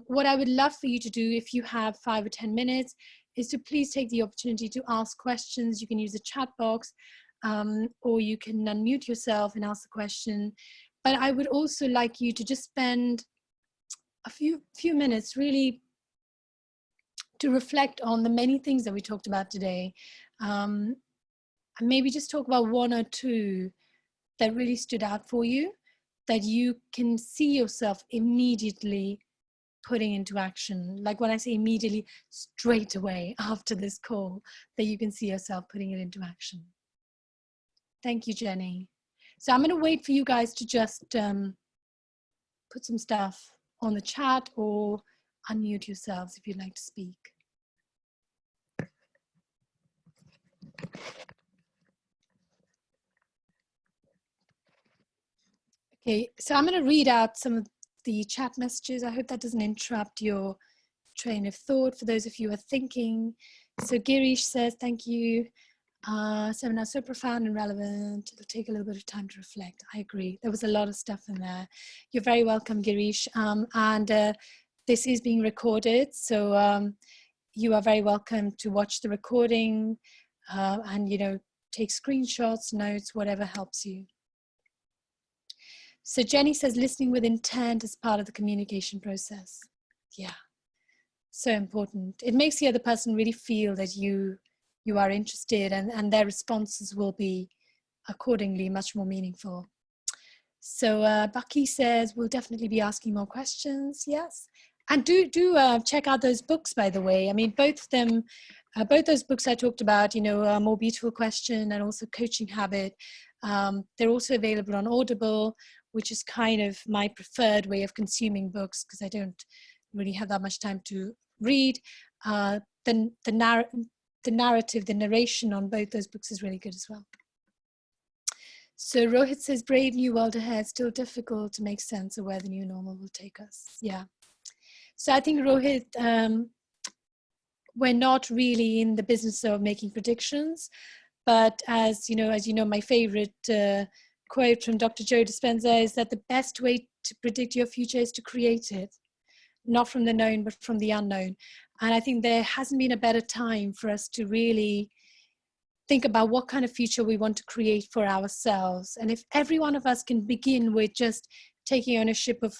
What I would love for you to do, if you have 5 or 10 minutes, is to please take the opportunity to ask questions. You can use the chat box, or you can unmute yourself and ask the question. But I would also like you to just spend a few minutes really to reflect on the many things that we talked about today, and maybe just talk about one or two that really stood out for you, that you can see yourself immediately putting into action. Like when I say immediately, straight away after this call, that you can see yourself putting it into action. Thank you, Jenny. So I'm going to wait for you guys to just put some stuff on the chat or unmute yourselves if you'd like to speak. Okay, so I'm going to read out some of the chat messages. I hope that doesn't interrupt your train of thought for those of you who are thinking. So Girish says, thank you. Seminar so profound and relevant. It'll take a little bit of time to reflect. I agree. There was a lot of stuff in there. You're very welcome, Girish. This is being recorded, so you are very welcome to watch the recording and, you know, take screenshots, notes, whatever helps you. So Jenny says, listening with intent is part of the communication process. Yeah, so important. It makes the other person really feel that you are interested, and their responses will be accordingly much more meaningful. So Bucky says, we'll definitely be asking more questions. Yes. And do check out those books, by the way. I mean, both of them, both those books I talked about, you know, A More Beautiful Question and also Coaching Habit. They're also available on Audible, which is kind of my preferred way of consuming books because I don't really have that much time to read. The narrative, the narration on both those books is really good as well. So Rohit says, brave new world ahead, still difficult to make sense of where the new normal will take us. Yeah. So I think, Rohit, we're not really in the business of making predictions, but as you know, my favorite quote from Dr. Joe Dispenza is that the best way to predict your future is to create it, not from the known, but from the unknown. And I think there hasn't been a better time for us to really think about what kind of future we want to create for ourselves. And if every one of us can begin with just taking ownership of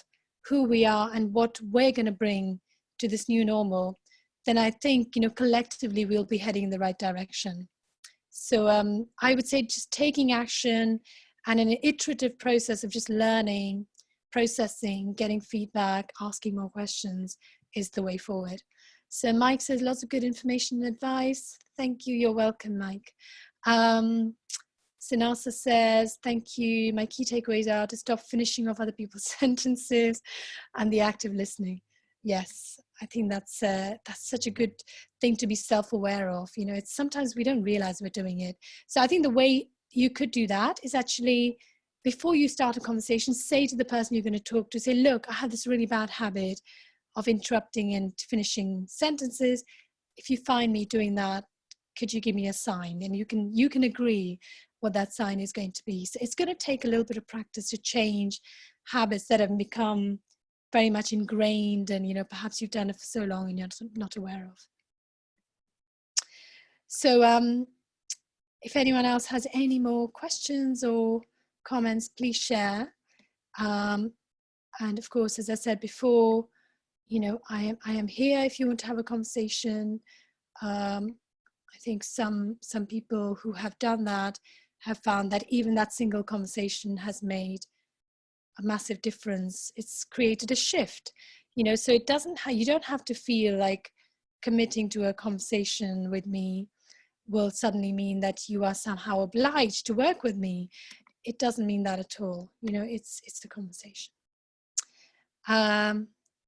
who we are and what we're going to bring to this new normal, then I think, you know, collectively we'll be heading in the right direction. So I would say just taking action and an iterative process of just learning, processing, getting feedback, asking more questions is the way forward. So Mike says, lots of good information and advice. Thank you. You're welcome, Mike. Sinasa says, thank you. My key takeaways are to stop finishing off other people's sentences and the active listening. Yes, I think that's such a good thing to be self-aware of. You know, it's sometimes we don't realize we're doing it. So I think the way you could do that is actually, before you start a conversation, say to the person you're going to talk to, say, look, I have this really bad habit of interrupting and finishing sentences. If you find me doing that, could you give me a sign? And you can agree what that sign is going to be. So it's going to take a little bit of practice to change habits that have become very much ingrained, and, you know, perhaps you've done it for so long and you're not aware of. So if anyone else has any more questions or comments, please share. And of course, as I said before, you know, I am here if you want to have a conversation. I think some people who have done that have found that even that single conversation has made a massive difference. It's created a shift, you know, so it doesn't you don't have to feel like committing to a conversation with me will suddenly mean that you are somehow obliged to work with me. It doesn't mean that at all. You know, it's the conversation.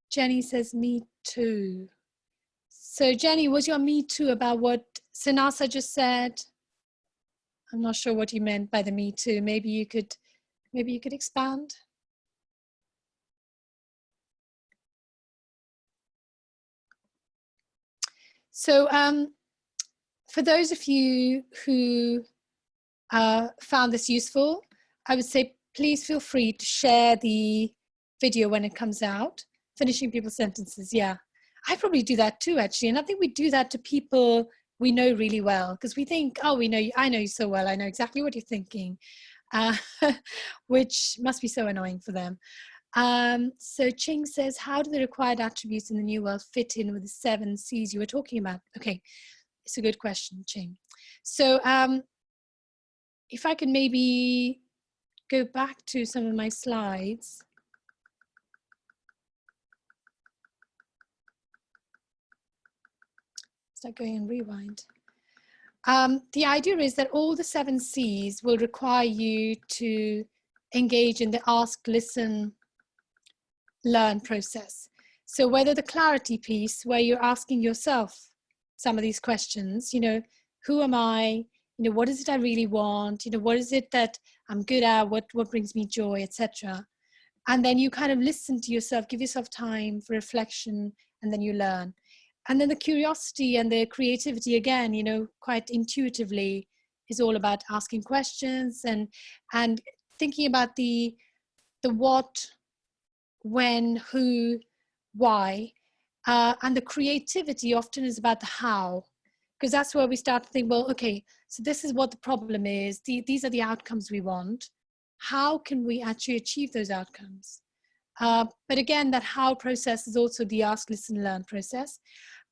Jenny says, me too. So Jenny, was your me too about what Sinasa just said? I'm not sure what you meant by the me too. Maybe you could expand. So for those of you who found this useful, I would say please feel free to share the video when it comes out. Finishing people's sentences, yeah. I probably do that too, actually. And I think we do that to people we know really well, because we think, oh, we know you, I know you so well, I know exactly what you're thinking, which must be so annoying for them. So Ching says, how do the required attributes in the new world fit in with the 7 C's you were talking about? Okay, it's a good question, Ching. So if I can maybe go back to some of my slides. Start going and rewind. The idea is that all the 7 C's will require you to engage in the ask, listen, learn process. So whether the clarity piece, where you're asking yourself some of these questions, you know, who am I? You know, what is it I really want? You know, what is it that I'm good at? What brings me joy, etc. And then you kind of listen to yourself, give yourself time for reflection, and then you learn. And then the curiosity and the creativity, again, you know, quite intuitively, is all about asking questions and thinking about the what, when, who, why. And the creativity often is about the how, because that's where we start to think, well, okay, so this is what the problem is. These are the outcomes we want. How can we actually achieve those outcomes? But again, that how process is also the ask, listen, learn process.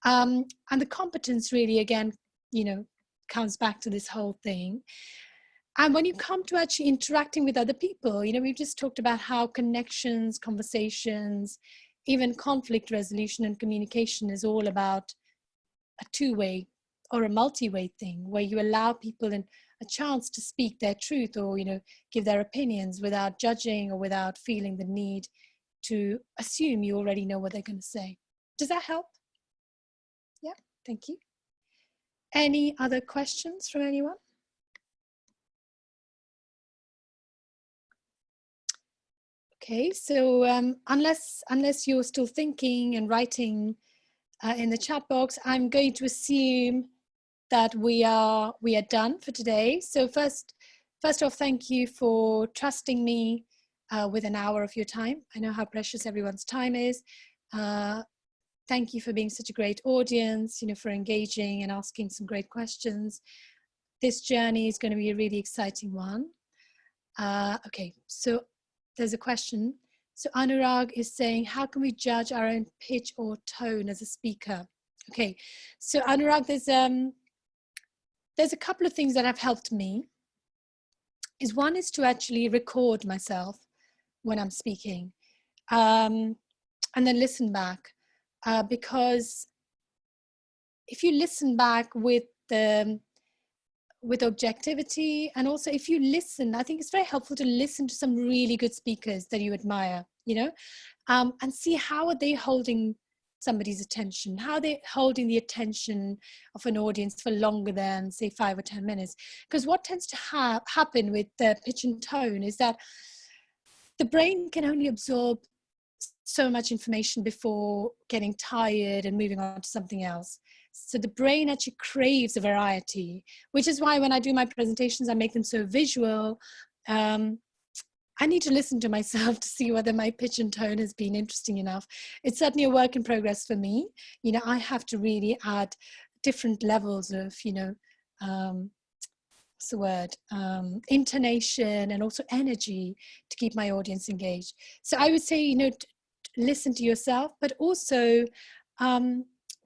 And the competence really, again, you know, comes back to this whole thing. And when you come to actually interacting with other people, you know, we've just talked about how connections, conversations, even conflict resolution and communication is all about a two-way or a multi-way thing, where you allow people a chance to speak their truth, or, you know, give their opinions without judging or without feeling the need to assume you already know what they're going to say. Does that help? Yeah, thank you. Any other questions from anyone? Okay, so unless you're still thinking and writing in the chat box, I'm going to assume that we are done for today. So first off, thank you for trusting me with an hour of your time. I know how precious everyone's time is. Thank you for being such a great audience, you know, for engaging and asking some great questions. This journey is going to be a really exciting one. Okay, so there's a question. So Anurag is saying, how can we judge our own pitch or tone as a speaker? Okay, so Anurag, there's a couple of things that have helped me. One is to actually record myself when I'm speaking, and then listen back, because if you listen back with objectivity, and also if you listen, I think it's very helpful to listen to some really good speakers that you admire, you know, and see how are they holding somebody's attention, how they're holding the attention of an audience for longer than, say, 5 or 10 minutes. Because what tends to happen with the pitch and tone is that the brain can only absorb so much information before getting tired and moving on to something else. So the brain actually craves a variety, which is why when I do my presentations, I make them so visual. I need to listen to myself to see whether my pitch and tone has been interesting enough. It's certainly a work in progress for me. You know, I have to really add different levels of, you know, what's the word? Intonation and also energy to keep my audience engaged. So I would say, you know, listen to yourself, but also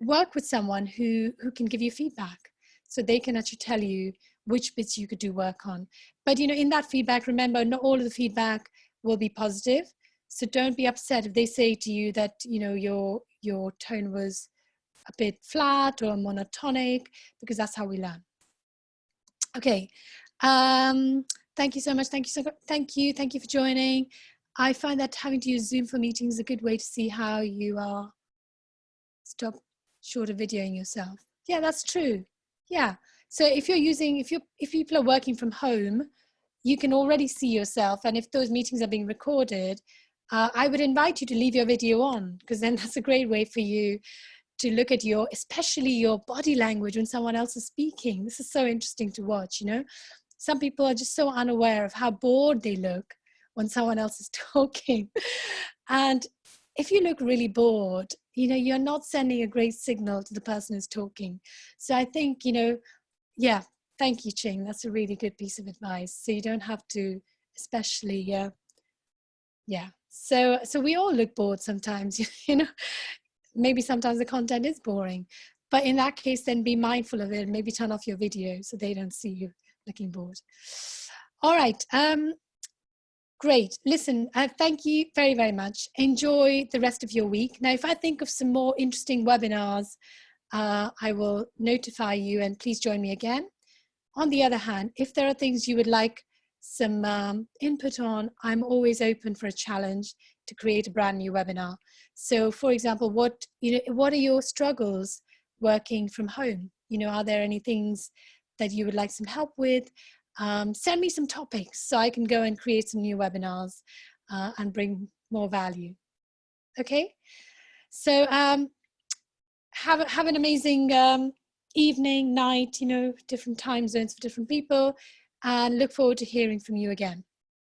work with someone who can give you feedback, so they can actually tell you which bits you could do work on. But, you know, in that feedback, remember, not all of the feedback will be positive. So don't be upset if they say to you that, you know, your tone was a bit flat or monotonic, because that's how we learn. Okay. Thank you so much. Thank you for joining. I find that having to use Zoom for meetings is a good way to see how you are. Stop short of videoing yourself. Yeah, that's true. Yeah. So if people are working from home, you can already see yourself. And if those meetings are being recorded, I would invite you to leave your video on, because then that's a great way for you to look at especially your body language when someone else is speaking. This is so interesting to watch, you know. Some people are just so unaware of how bored they look when someone else is talking. And if you look really bored, you know, you're not sending a great signal to the person who's talking. So I think, you know, yeah, thank you, Ching. That's a really good piece of advice. So you don't have to especially Yeah. So we all look bored sometimes, you know, maybe sometimes the content is boring, but in that case, then be mindful of it and maybe turn off your video so they don't see you looking bored. All right. Great. Listen, thank you very, very much. Enjoy the rest of your week. Now, if I think of some more interesting webinars, I will notify you, and please join me again. On the other hand, if there are things you would like some input on, I'm always open for a challenge to create a brand new webinar. So for example, what are your struggles working from home? You know, are there any things that you would like some help with? Send me some topics so I can go and create some new webinars and bring more value. Okay, so have an amazing evening, night, you know, different time zones for different people, and look forward to hearing from you again.